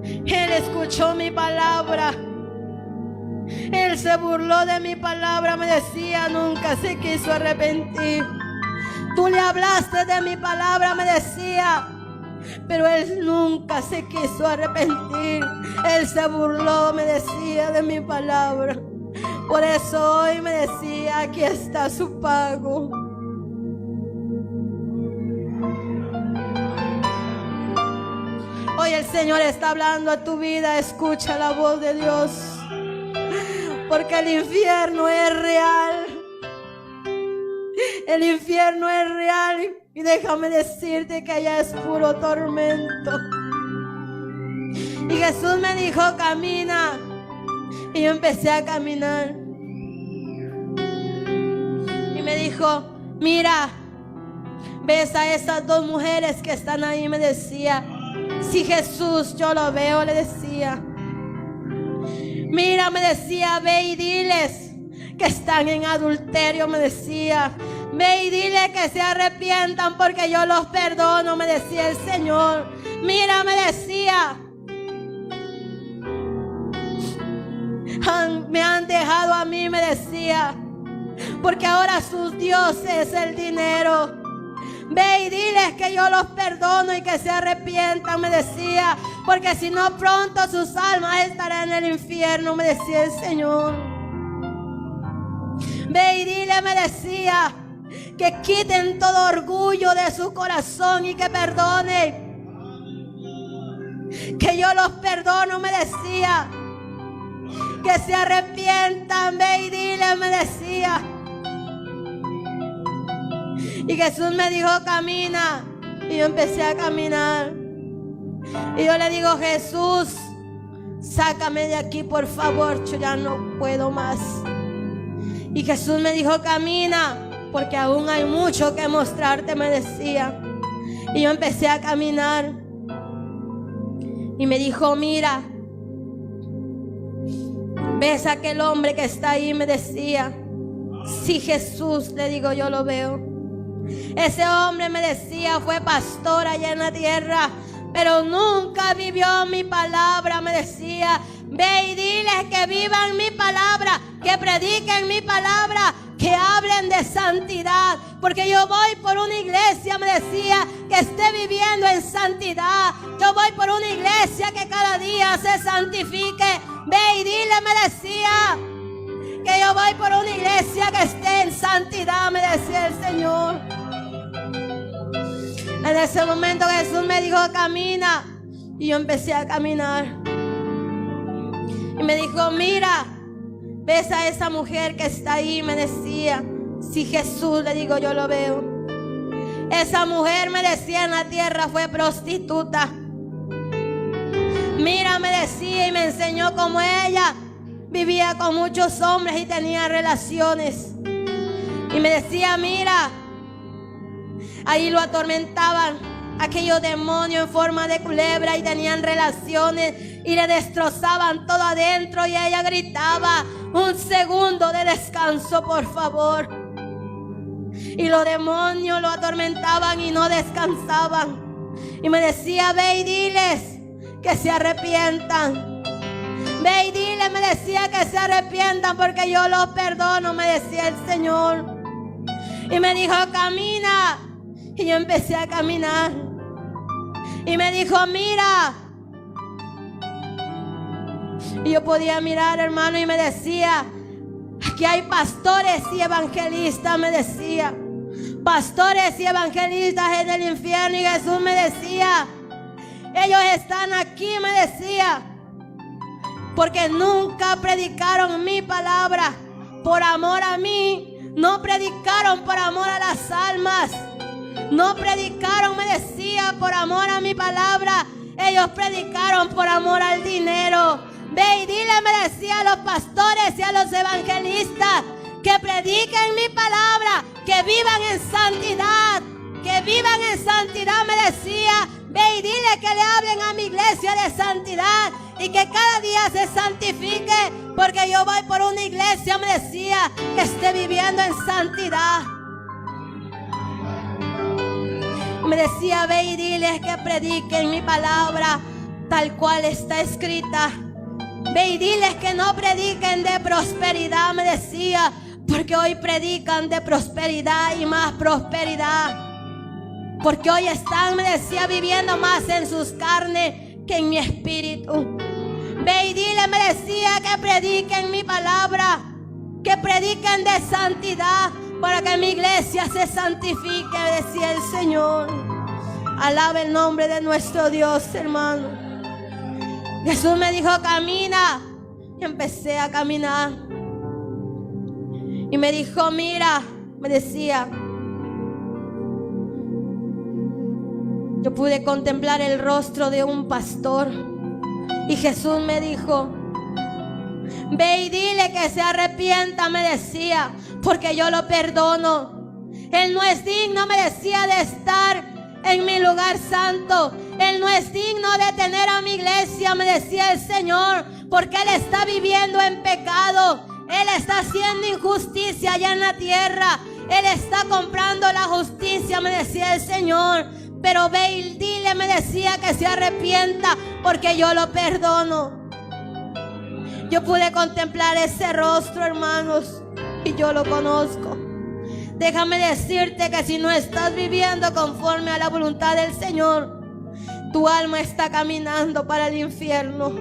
Él escuchó mi palabra. Él se burló de mi palabra, me decía, nunca se quiso arrepentir. Tú le hablaste de mi palabra, me decía, pero él nunca se quiso arrepentir. Él se burló, me decía, de mi palabra. Por eso hoy me decía, aquí está su pago. Hoy el Señor está hablando a tu vida. Escucha la voz de Dios, porque el infierno es real. El infierno es real, y déjame decirte que allá es puro tormento. Y Jesús me dijo, camina. Y yo empecé a caminar. Y me dijo, mira, ¿ves a esas dos mujeres que están ahí? Me decía, sí, Jesús, yo lo veo, le decía. Mira, me decía, ve y diles que están en adulterio, me decía. Ve y dile que se arrepientan, porque yo los perdono, me decía el Señor. Mira, me decía, me han dejado a mí, me decía, porque ahora sus dioses es el dinero. Ve y diles que yo los perdono y que se arrepientan, me decía, porque si no pronto sus almas estarán en el infierno, me decía el Señor. Ve y dile, me decía, que quiten todo orgullo de su corazón y que perdonen. Que yo los perdono, me decía. Que se arrepientan, ve y dile, me decía. Y Jesús me dijo, camina. Y yo empecé a caminar. Y yo le digo, Jesús, sácame de aquí, por favor, yo ya no puedo más. Y Jesús me dijo, camina, porque aún hay mucho que mostrarte, me decía. Y yo empecé a caminar. Y me dijo, mira, ¿ves a aquel hombre que está ahí? Me decía, sí, Jesús, le digo, yo lo veo. Ese hombre, me decía, fue pastor allá en la tierra, pero nunca vivió mi palabra. Me decía, ve y diles que vivan mi palabra, que prediquen mi palabra, que hablen de santidad, porque yo voy por una iglesia, me decía, que esté viviendo en santidad. Yo voy por una iglesia que cada día se santifique. Ve y dile, me decía, que yo voy por una iglesia que esté en santidad, me decía el Señor. En ese momento Jesús me dijo, camina. Y yo empecé a caminar. Y me dijo, mira, ¿ves a esa mujer que está ahí? Me decía, sí, Jesús, le digo, yo lo veo. Esa mujer, me decía, en la tierra fue prostituta. Mira, me decía, y me enseñó cómo ella vivía con muchos hombres y tenía relaciones. Y me decía, mira, ahí lo atormentaban aquellos demonios en forma de culebra y tenían relaciones y le destrozaban todo adentro, y ella gritaba, un segundo de descanso, por favor. Y los demonios lo atormentaban y no descansaban. Y me decía, ve y diles que se arrepientan. Ve y dile, me decía, que se arrepientan, porque yo los perdono, me decía el Señor. Y me dijo, camina. Y yo empecé a caminar. Y me dijo, mira. Y yo podía mirar, hermano, y me decía, aquí hay pastores y evangelistas, me decía. Pastores y evangelistas en el infierno. Y Jesús me decía, ellos están aquí, me decía, porque nunca predicaron mi palabra por amor a mí. No predicaron por amor a las almas. No predicaron, me decía, por amor a mi palabra. Ellos predicaron por amor al dinero. Ve y dile, me decía, a los pastores y a los evangelistas, que prediquen mi palabra, que vivan en santidad. Que vivan en santidad, me decía. Ve y dile que le hablen a mi iglesia de santidad y que cada día se santifique, porque yo voy por una iglesia, me decía, que esté viviendo en santidad. Me decía, ve y diles que prediquen mi palabra tal cual está escrita. Ve y diles que no prediquen de prosperidad, me decía, porque hoy predican de prosperidad y más prosperidad. Porque hoy están, me decía, viviendo más en sus carnes que en mi espíritu. Ve y dile, me decía, que prediquen mi palabra, que prediquen de santidad, para que mi iglesia se santifique, decía el Señor. Alaba el nombre de nuestro Dios, hermano. Jesús me dijo, camina. Y empecé a caminar. Y me dijo, mira, me decía, yo pude contemplar el rostro de un pastor. Y Jesús me dijo, ve y dile que se arrepienta, me decía, porque yo lo perdono. Él no es digno, me decía, de estar en mi lugar santo. Él no es digno de tener a mi iglesia, me decía el Señor, porque Él está viviendo en pecado. Él está haciendo injusticia allá en la tierra. Él está comprando la justicia, me decía el Señor. Pero ve y dile, me decía, que se arrepienta, porque yo lo perdono. Yo pude contemplar ese rostro, hermanos, y yo lo conozco. Déjame decirte que si no estás viviendo conforme a la voluntad del Señor, tu alma está caminando para el infierno.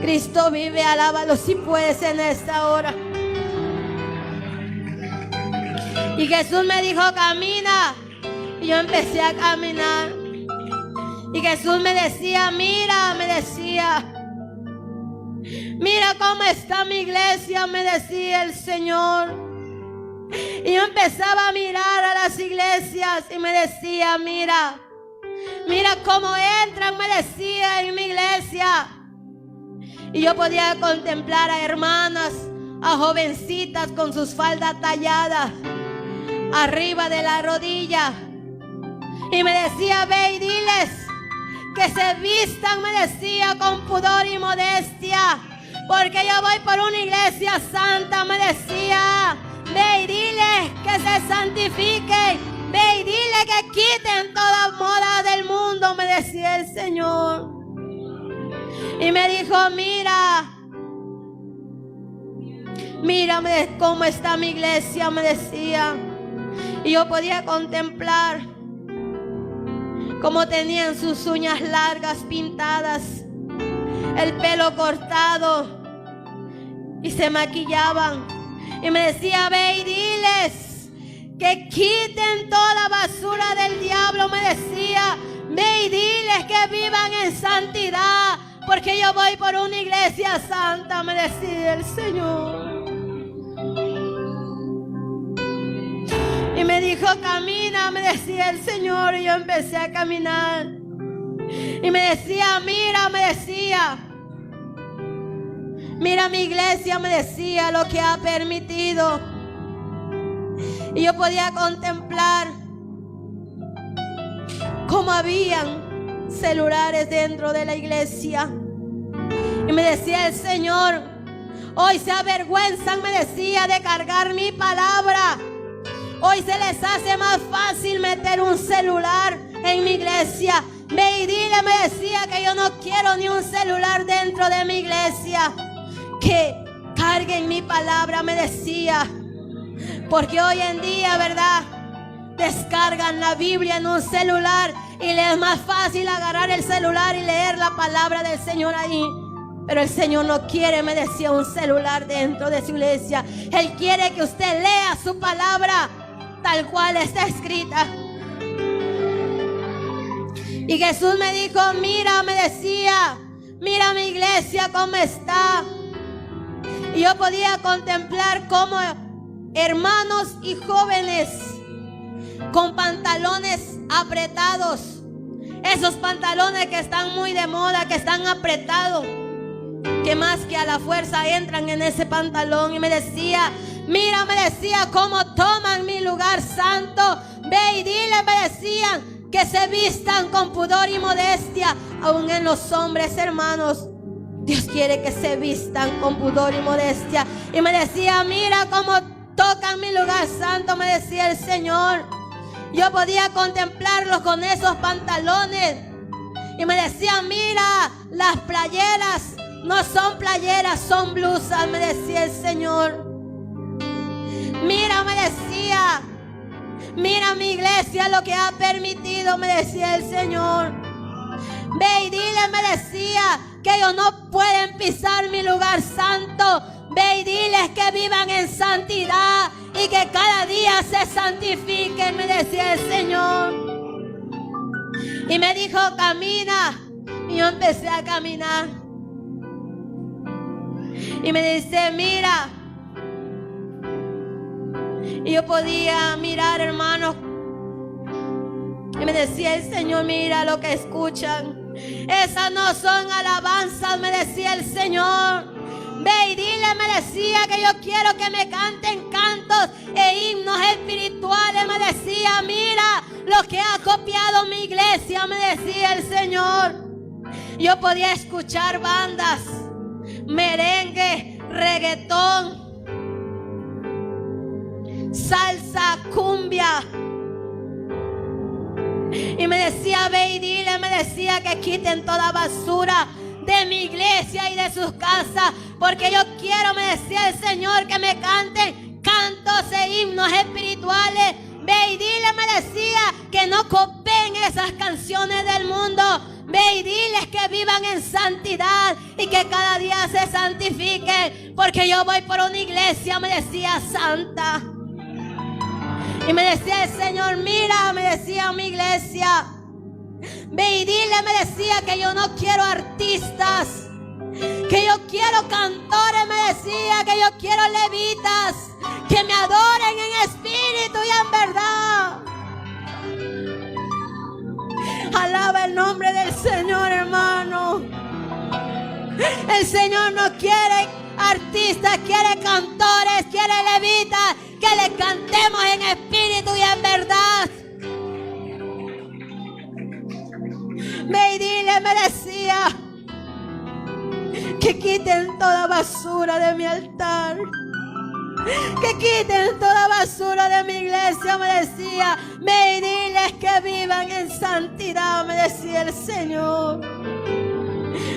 Cristo vive, alábalo si puedes en esta hora. Y Jesús me dijo, camina. Y yo empecé a caminar. Y Jesús me decía, mira, me decía, mira cómo está mi iglesia, me decía el Señor. Y yo empezaba a mirar a las iglesias y me decía, mira, mira cómo entran, me decía, en mi iglesia. Y yo podía contemplar a hermanas, a jovencitas con sus faldas talladas arriba de la rodilla. Y me decía, ve y diles que se vistan, me decía, con pudor y modestia, porque yo voy por una iglesia santa, me decía. Ve y dile que se santifiquen. Ve y dile que quiten toda moda del mundo, me decía el Señor. Y me dijo, mírame cómo está mi iglesia, me decía. Y yo podía contemplar cómo tenían sus uñas largas pintadas, el pelo cortado, y se maquillaban. Y me decía, ve y diles que quiten toda basura del diablo, me decía. Ve y diles que vivan en santidad, porque yo voy por una iglesia santa, me decía el Señor. Y me dijo, camina, me decía el Señor. Y yo empecé a caminar. Y me decía, mira, me decía. Mira mi iglesia, me decía, lo que ha permitido. Y yo podía contemplar cómo habían celulares dentro de la iglesia. Y me decía el Señor, hoy se avergüenzan, me decía, de cargar mi palabra. Hoy se les hace más fácil meter un celular en mi iglesia. Ve y dile, me decía, que yo no quiero ni un celular dentro de mi iglesia. Que carguen mi palabra, me decía. Porque hoy en día, ¿verdad? Descargan la Biblia en un celular y les es más fácil agarrar el celular y leer la palabra del Señor ahí. Pero el Señor no quiere, me decía, un celular dentro de su iglesia. Él quiere que usted lea su palabra tal cual está escrita. Y Jesús me dijo, mira, me decía, mira mi iglesia cómo está. Y yo podía contemplar cómo hermanos y jóvenes con pantalones apretados, esos pantalones que están muy de moda, que están apretados, que más que a la fuerza entran en ese pantalón. Y me decía, mira, me decía, cómo toman mi lugar santo. Ve y dile, me decían, que se vistan con pudor y modestia. Aún en los hombres, hermanos, Dios quiere que se vistan con pudor y modestia. Y me decía, mira cómo tocan mi lugar santo, me decía el Señor. Yo podía contemplarlos con esos pantalones. Y me decía, mira, las playeras no son playeras, son blusas, me decía el Señor. Mira, me decía, mira mi iglesia lo que ha permitido, me decía el Señor. Ve y dile, me decía, que ellos no pueden pisar mi lugar santo. Ve y diles que vivan en santidad y que cada día se santifiquen, me decía el Señor. Y me dijo, camina. Y yo empecé a caminar. Y me dice, mira. Y yo podía mirar, hermanos. Y me decía el Señor, mira lo que escuchan. Esas no son alabanzas, me decía el Señor. Ve y dile, me decía, que yo quiero que me canten cantos e himnos espirituales. Me decía, mira lo que ha copiado mi iglesia, me decía el Señor. Yo podía escuchar bandas, merengue, reggaetón, salsa, cumbia. Y me decía, ve y dile, me decía, que quiten toda basura de mi iglesia y de sus casas, porque yo quiero, me decía el Señor, que me canten cantos e himnos espirituales. Ve y dile, me decía, que no copien esas canciones del mundo. Ve y diles que vivan en santidad y que cada día se santifiquen, porque yo voy por una iglesia, me decía, santa. Y me decía el Señor, mira, me decía, mi iglesia. Ve y dile, me decía, que yo no quiero artistas, que yo quiero cantores, me decía, que yo quiero levitas, que me adoren en espíritu y en verdad. Alaba el nombre del Señor, hermano. El Señor no quiere artistas, quiere cantores, quiere levitas, que le cantemos en espíritu y en verdad. Ve y dile, me decía que quiten toda basura de mi altar, que quiten toda basura de mi iglesia. Me decía, ve y diles que vivan en santidad, me decía el Señor.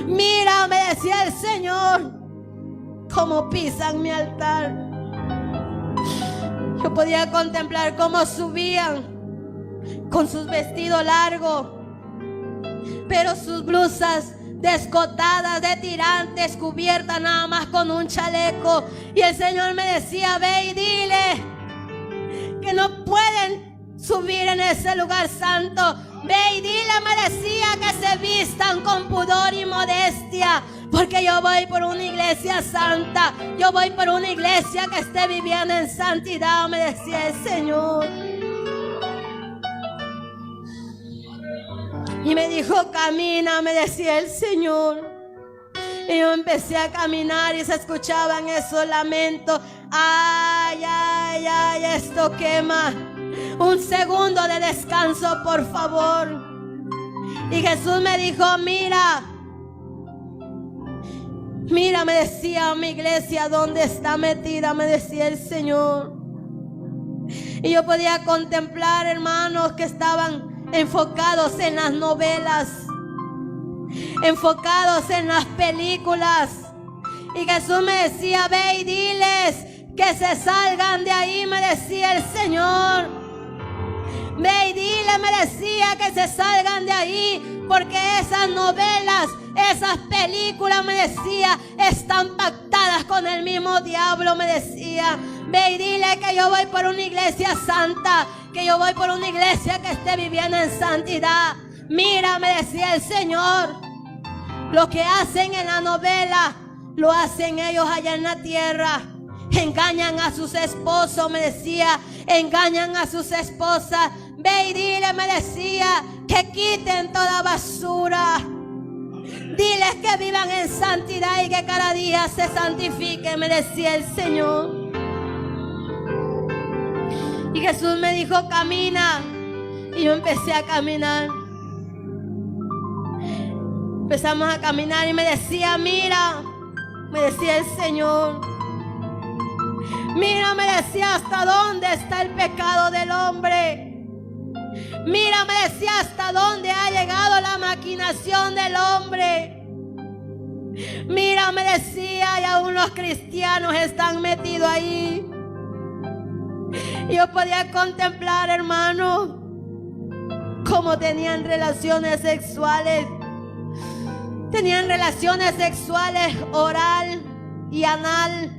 Mira, me decía el Señor, cómo pisan mi altar. Yo podía contemplar cómo subían con sus vestidos largos, pero sus blusas descotadas de tirantes, cubiertas nada más con un chaleco. Y el Señor me decía, ve y dile que no pueden subir en ese lugar santo. Ve y dile, me decía, que se vistan con pudor y modestia, porque yo voy por una iglesia santa. Yo voy por una iglesia que esté viviendo en santidad, me decía el Señor. Y me dijo, camina, me decía el Señor. Y yo empecé a caminar y se escuchaban esos lamentos. Ay, ay, ay, esto quema. Un segundo de descanso, por favor. Y Jesús me dijo, mira, mira, me decía, mi iglesia, ¿dónde está metida? Me decía el Señor. Y yo podía contemplar hermanos que estaban enfocados en las novelas, enfocados en las películas. Y Jesús me decía, ve y diles que se salgan de ahí, me decía el Señor. Ve y dile, me decía, que se salgan de ahí, porque esas novelas, esas películas, me decía, están pactadas con el mismo diablo, me decía. Ve y dile que yo voy por una iglesia santa, que yo voy por una iglesia que esté viviendo en santidad. Mira, me decía el Señor, lo que hacen en la novela, lo hacen ellos allá en la tierra. Engañan a sus esposos, me decía, engañan a sus esposas. Ve y dile, me decía, que quiten toda basura. Diles que vivan en santidad y que cada día se santifiquen, me decía el Señor. Y Jesús me dijo, camina. Y yo empecé a caminar. Empezamos a caminar y me decía, mira, me decía el Señor, mira, me decía, hasta dónde está el pecado del hombre. Mira, me decía, hasta dónde ha llegado la maquinación del hombre. Mira, me decía, y aún los cristianos están metidos ahí. Y yo podía contemplar, hermano, cómo tenían relaciones sexuales. Tenían relaciones sexuales oral y anal.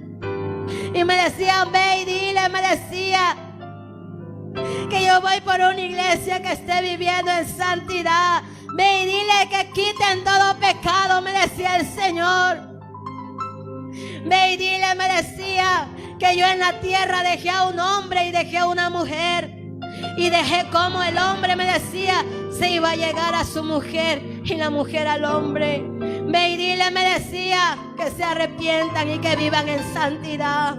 Y me decían, ve y dile, me decía, que yo voy por una iglesia que esté viviendo en santidad. Ve y dile que quiten todo pecado, me decía el Señor. Ve y dile, me decía, que yo en la tierra dejé a un hombre y dejé a una mujer. Y dejé como el hombre, me decía, se iba a llegar a su mujer y la mujer al hombre. Ve y dile, me decía, que se arrepientan y que vivan en santidad.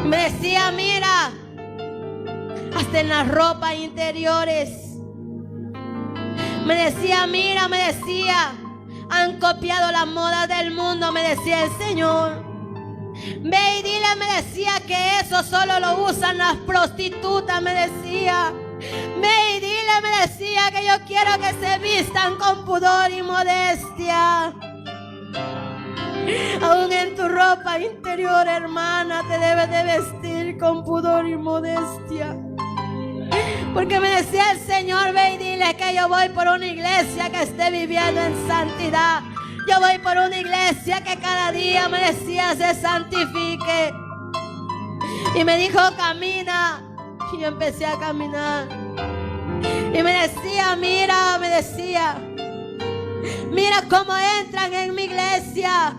Me decía, mira, hasta en las ropas interiores. Me decía, mira, me decía, han copiado las modas del mundo, me decía el Señor. Ve y dile, me decía, que eso solo lo usan las prostitutas, me decía. Ve y dile, me decía, que yo quiero que se vistan con pudor y modestia. Aún en tu ropa interior, hermana, te debes de vestir con pudor y modestia. Porque me decía el Señor, ve y dile que yo voy por una iglesia que esté viviendo en santidad. Yo voy por una iglesia que cada día, me decía, se santifique. Y me dijo, camina. Y yo empecé a caminar. Y me decía, mira, me decía, mira cómo entran en mi iglesia.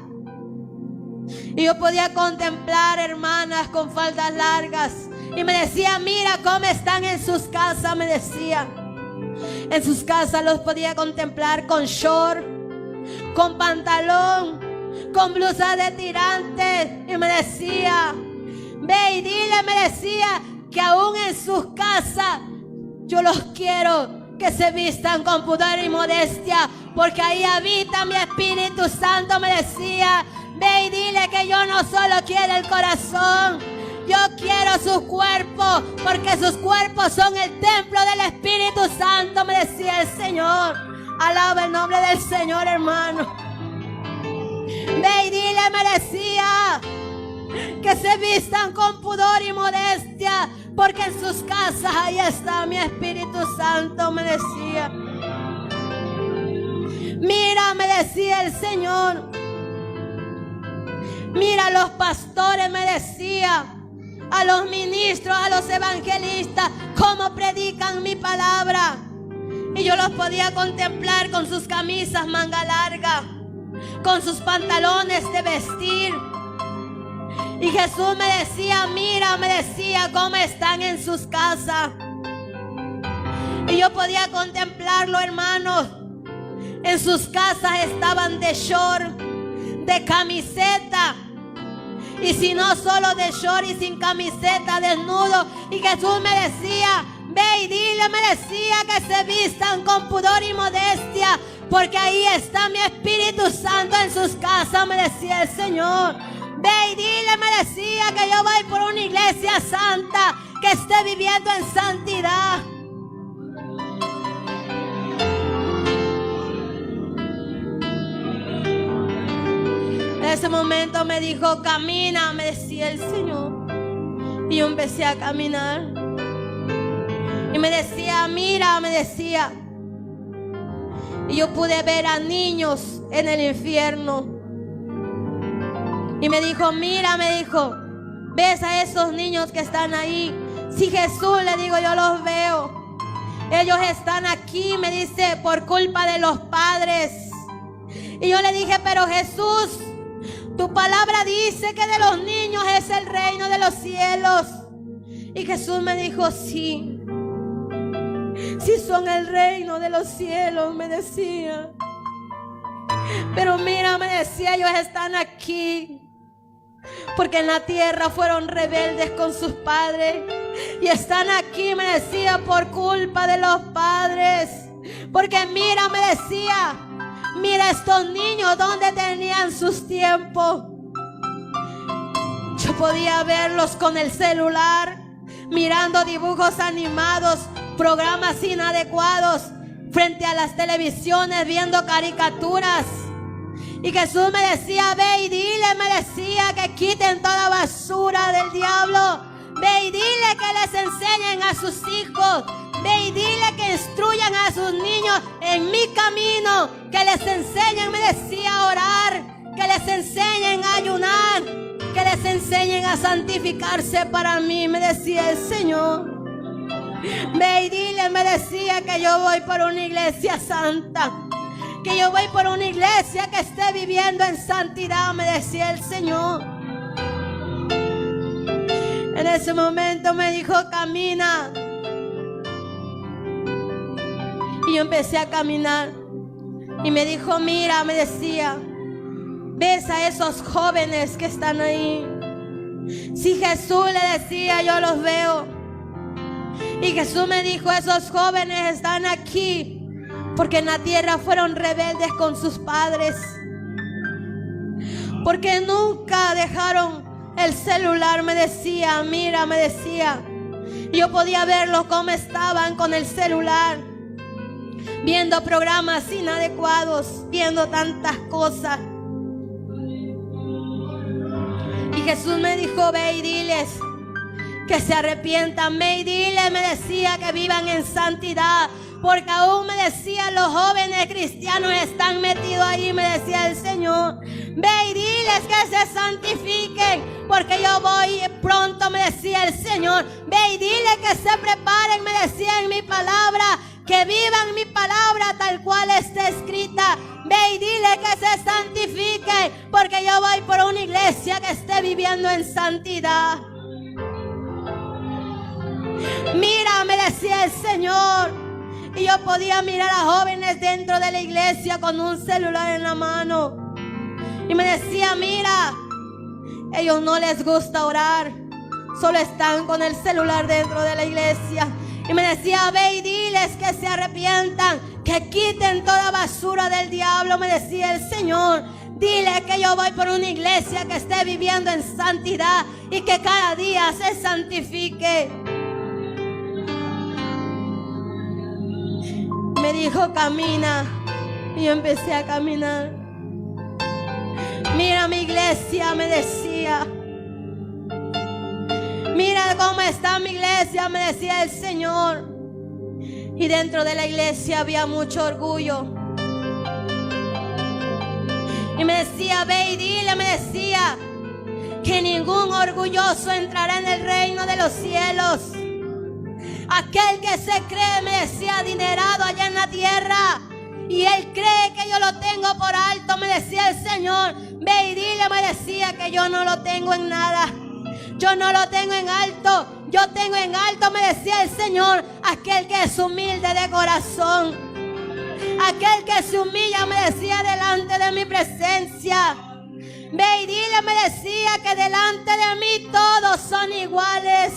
Y yo podía contemplar hermanas con faldas largas. Y me decía, mira cómo están en sus casas, me decía. En sus casas los podía contemplar con short, con pantalón, con blusa de tirantes. Y me decía, ve y dile, me decía, que aún en sus casas yo los quiero que se vistan con pudor y modestia, porque ahí habita mi Espíritu Santo. Me decía, ve y dile que yo no solo quiero el corazón, yo quiero sus cuerpos, porque sus cuerpos son el templo del Espíritu Santo, me decía el Señor. Alaba el nombre del Señor, hermano. Ve y dile, me decía, que se vistan con pudor y modestia, porque en sus casas ahí está mi Espíritu Santo, me decía. Mira, me decía el Señor, mira a los pastores, me decía, a los ministros, a los evangelistas, cómo predican mi palabra. Y yo los podía contemplar con sus camisas manga larga, con sus pantalones de vestir. Y Jesús me decía, mira, me decía, cómo están en sus casas. Y yo podía contemplarlo, hermanos. En sus casas estaban de short, de camiseta. Y si no, solo de short y sin camiseta, desnudo. Y Jesús me decía, ve y dile, me decía, que se vistan con pudor y modestia, porque ahí está mi Espíritu Santo en sus casas, me decía el Señor. Ve y dile, me decía, que yo voy por una iglesia santa, que esté viviendo en santidad. En ese momento me dijo, camina, me decía el Señor. Y yo empecé a caminar. Y me decía, mira, me decía. Y yo pude ver a niños en el infierno. Y me dijo, mira, me dijo, ¿ves a esos niños que están ahí? Sí, Jesús, le digo, yo los veo. Ellos están aquí, me dice, por culpa de los padres. Y yo le dije, pero Jesús, tu palabra dice que de los niños es el reino de los cielos. Y Jesús me dijo, sí, sí son el reino de los cielos, me decía. Pero mira, me decía, ellos están aquí porque en la tierra fueron rebeldes con sus padres. Y están aquí, me decía, por culpa de los padres. Porque mira, me decía, mira estos niños donde tenían sus tiempos. Yo podía verlos con el celular, mirando dibujos animados, programas inadecuados, frente a las televisiones, viendo caricaturas. Y Jesús me decía, ve y dile, me decía, que quiten toda basura del diablo. Ve y dile que les enseñen a sus hijos. Ve y dile que instruyan a sus niños en mi camino. Que les enseñen, me decía, a orar. Que les enseñen a ayunar. Que les enseñen a santificarse para mí, me decía el Señor. Ve y dile, me decía, que yo voy por una iglesia santa. Que yo voy por una iglesia que esté viviendo en santidad, me decía el Señor. En ese momento me dijo, camina. Y yo empecé a caminar. Y me dijo, mira, me decía, ¿ves a esos jóvenes que están ahí? Sí, Jesús, le decía, yo los veo. Y Jesús me dijo, esos jóvenes están aquí porque en la tierra fueron rebeldes con sus padres. Porque nunca dejaron el celular, me decía, mira, me decía. Yo podía verlos cómo estaban con el celular, viendo programas inadecuados, viendo tantas cosas. Y Jesús me dijo, ve y diles que se arrepientan. Ve y dile, me decía, que vivan en santidad. Porque aún, me decía, los jóvenes cristianos están metidos ahí, me decía el Señor. Ve y diles que se santifiquen, porque yo voy pronto, me decía el Señor. Ve y dile que se preparen, me decía, en mi palabra, que vivan mi palabra tal cual está escrita. Ve y dile que se santifiquen, porque yo voy por una iglesia que esté viviendo en santidad. Mira, me decía el Señor. Y yo podía mirar a jóvenes dentro de la iglesia con un celular en la mano. Y me decía, mira, ellos no les gusta orar, solo están con el celular dentro de la iglesia. Y me decía, ve y diles que se arrepientan, que quiten toda basura del diablo. Me decía el Señor, dile que yo voy por una iglesia que esté viviendo en santidad y que cada día se santifique. Me dijo, camina. Y yo empecé a caminar. Mira mi iglesia, me decía. Mira cómo está mi iglesia, me decía el Señor. Y dentro de la iglesia había mucho orgullo. Y me decía, ve y dile, me decía, que ningún orgulloso entrará en el reino de los cielos. Aquel que se cree, me decía, adinerado allá en la tierra, y él cree que yo lo tengo por alto, me decía el Señor, ve y dile, me decía, que yo no lo tengo en nada. Yo no lo tengo en alto. Yo tengo en alto, me decía el Señor, aquel que es humilde de corazón. Aquel que se humilla, me decía, delante de mi presencia. Ve y dile, me decía, que delante de mí todos son iguales.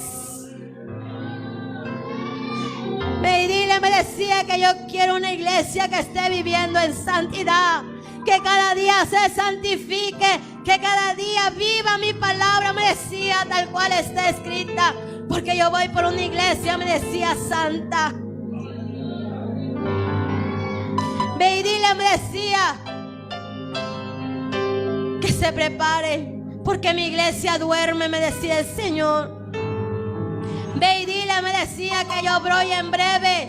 Ve y dile, me decía, que yo quiero una iglesia que esté viviendo en santidad, que cada día se santifique, que cada día viva mi palabra, me decía, tal cual está escrita, porque yo voy por una iglesia, me decía, santa. Ve y dile, me decía, que se prepare, porque mi iglesia duerme, me decía el Señor. Ve y dile, me decía, que yo voy en breve,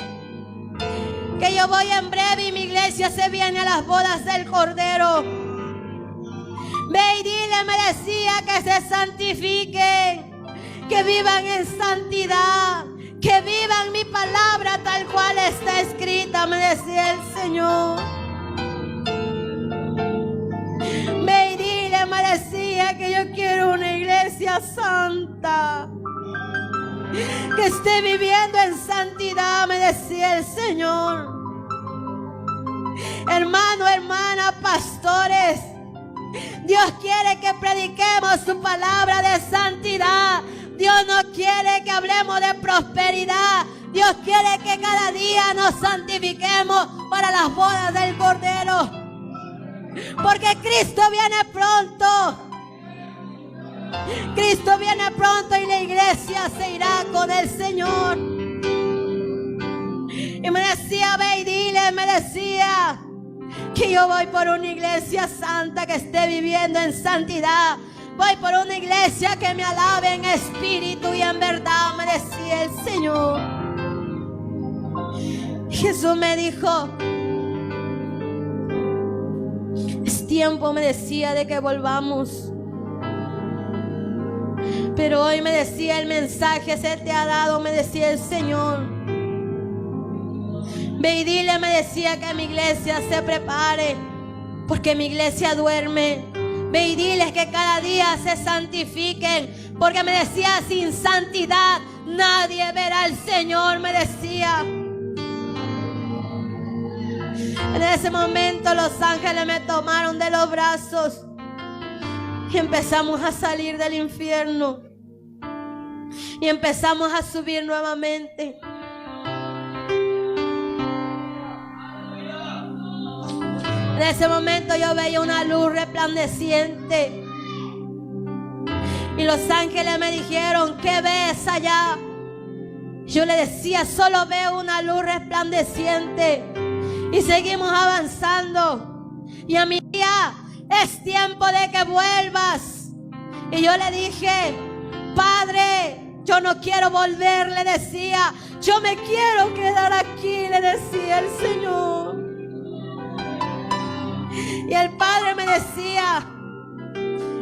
que yo voy en breve y mi iglesia se viene a las bodas del Cordero. Ve y dile, me decía, que se santifiquen, que vivan en santidad, que vivan mi palabra tal cual está escrita, me decía el Señor. Ve y dile, me decía, que yo quiero una iglesia santa, que esté viviendo en santidad, me decía el Señor. Hermano, hermana, pastores, Dios quiere que prediquemos su palabra de santidad. Dios no quiere que hablemos de prosperidad. Dios quiere que cada día nos santifiquemos para las bodas del Cordero, porque Cristo viene pronto. Cristo viene pronto y la iglesia se irá con el Señor. Y me decía, ve y dile, me decía, que yo voy por una iglesia santa que esté viviendo en santidad. Voy por una iglesia que me alabe en espíritu y en verdad, me decía el Señor. Jesús me dijo, es tiempo, me decía, de que volvamos. Pero hoy, me decía, el mensaje se te ha dado, me decía el Señor. Ve y dile, me decía, que mi iglesia se prepare, porque mi iglesia duerme. Ve y diles que cada día se santifiquen, porque me decía, sin santidad nadie verá al Señor, me decía. En ese momento los ángeles me tomaron de los brazos y empezamos a salir del infierno y empezamos a subir nuevamente. En ese momento yo veía una luz resplandeciente y los ángeles me dijeron, ¿qué ves allá? Yo le decía, solo veo una luz resplandeciente. Y seguimos avanzando. Y a mi día, es tiempo de que vuelvas. Y yo le dije, Padre, yo no quiero volver, le decía. Yo me quiero quedar aquí, le decía el Señor. Y el Padre me decía,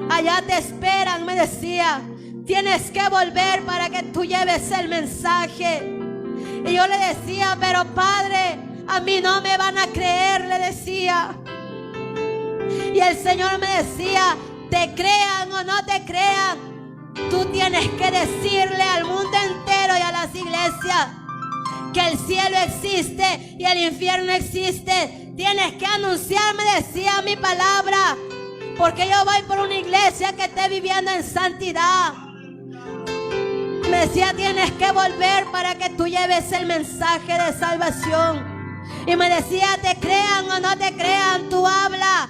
allá te esperan, me decía. Tienes que volver para que tú lleves el mensaje. Y yo le decía, pero Padre, a mí no me van a creer, le decía. Y el Señor me decía, te crean o no te crean, tú tienes que decirle al mundo entero y a las iglesias que el cielo existe y el infierno existe. Tienes que anunciar, me decía, mi palabra, porque yo voy por una iglesia que esté viviendo en santidad. Me decía, tienes que volver para que tú lleves el mensaje de salvación. Y me decía, te crean o no te crean, tú habla.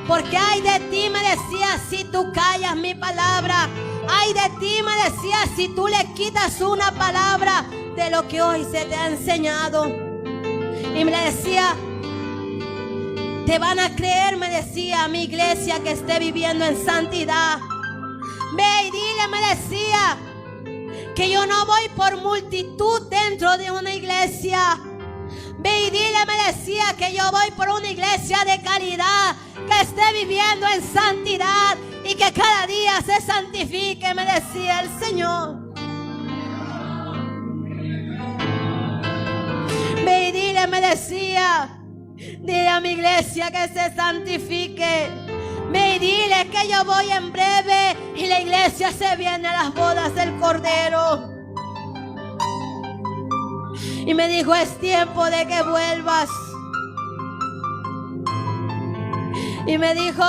Porque ay de ti, me decía, si tú callas mi palabra. Ay de ti, me decía, si tú le quitas una palabra de lo que hoy se te ha enseñado. Y me decía, te van a creer, me decía, a mi iglesia que esté viviendo en santidad. Ve y dile, me decía, que yo no voy por multitud dentro de una iglesia. Ve y dile, me decía, que yo voy por una iglesia de calidad, que esté viviendo en santidad y que cada día se santifique, me decía el Señor. Ve y dile, me decía, dile a mi iglesia que se santifique. Ve y dile que yo voy en breve y la iglesia se viene a las bodas del Cordero. Y me dijo, es tiempo de que vuelvas. Y me dijo,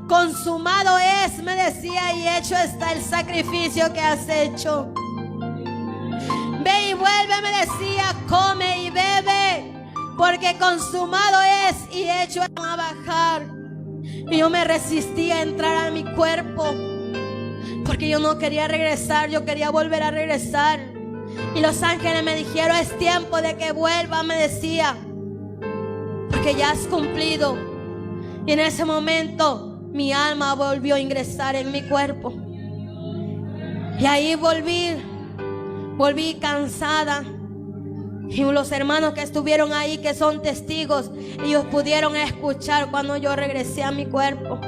consumado es, me decía, y hecho está el sacrificio que has hecho. Ve y vuelve, me decía, come y bebe, porque consumado es y hecho a bajar. Y yo me resistía a entrar a mi cuerpo, porque yo no quería regresar, yo quería volver a regresar. Y los ángeles me dijeron, es tiempo de que vuelva, me decía, porque ya has cumplido. Y en ese momento mi alma volvió a ingresar en mi cuerpo. Y ahí volví cansada. Y los hermanos que estuvieron ahí, que son testigos, ellos pudieron escuchar cuando yo regresé a mi cuerpo.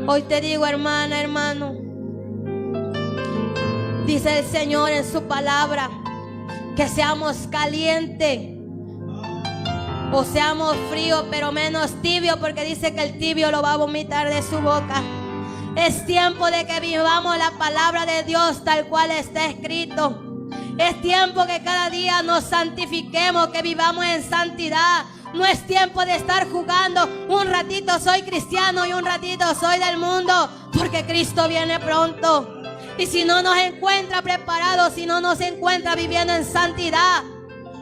Hoy te digo, hermana, hermano, dice el Señor en su palabra, que seamos calientes o seamos fríos, pero menos tibios, porque dice que el tibio lo va a vomitar de su boca. Es tiempo de que vivamos la palabra de Dios tal cual está escrito. Es tiempo que cada día nos santifiquemos, que vivamos en santidad. No es tiempo de estar jugando, un ratito soy cristiano y un ratito soy del mundo, porque Cristo viene pronto. Y si no nos encuentra preparados, si no nos encuentra viviendo en santidad,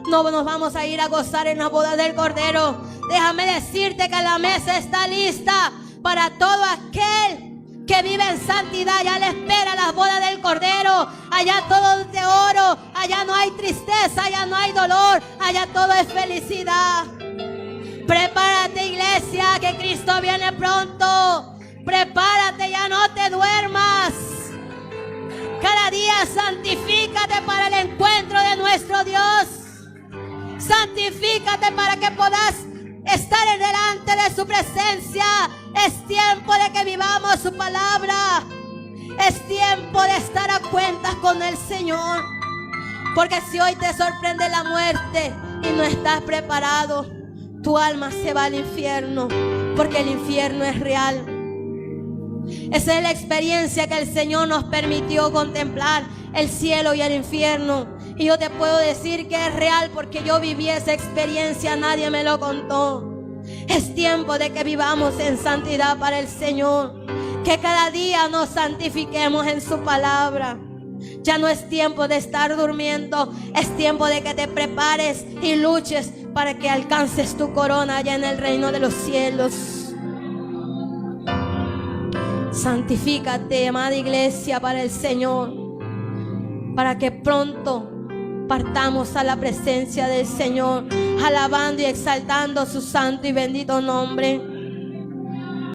no nos vamos a ir a gozar en la boda del Cordero. Déjame decirte que la mesa está lista para todo aquel que vive en santidad. Ya le espera las bodas del Cordero. Allá todo es de oro, allá no hay tristeza, allá no hay dolor, allá todo es felicidad. Prepárate, iglesia, que Cristo viene pronto. Prepárate, ya no te duermas. Cada día santifícate para el encuentro de nuestro Dios. Santifícate para que puedas estar en delante de su presencia. Es tiempo de que vivamos su palabra. Es tiempo de estar a cuentas con el Señor. Porque si hoy te sorprende la muerte y no estás preparado, tu alma se va al infierno, porque el infierno es real. Esa es la experiencia que el Señor nos permitió contemplar, el cielo y el infierno. Y yo te puedo decir que es real, porque yo viví esa experiencia, nadie me lo contó. Es tiempo de que vivamos en santidad para el Señor, que cada día nos santifiquemos en su palabra. Ya no es tiempo de estar durmiendo, es tiempo de que te prepares y luches para que alcances tu corona allá en el reino de los cielos. Santifícate, amada iglesia, para el Señor, para que pronto partamos a la presencia del Señor, alabando y exaltando su santo y bendito nombre.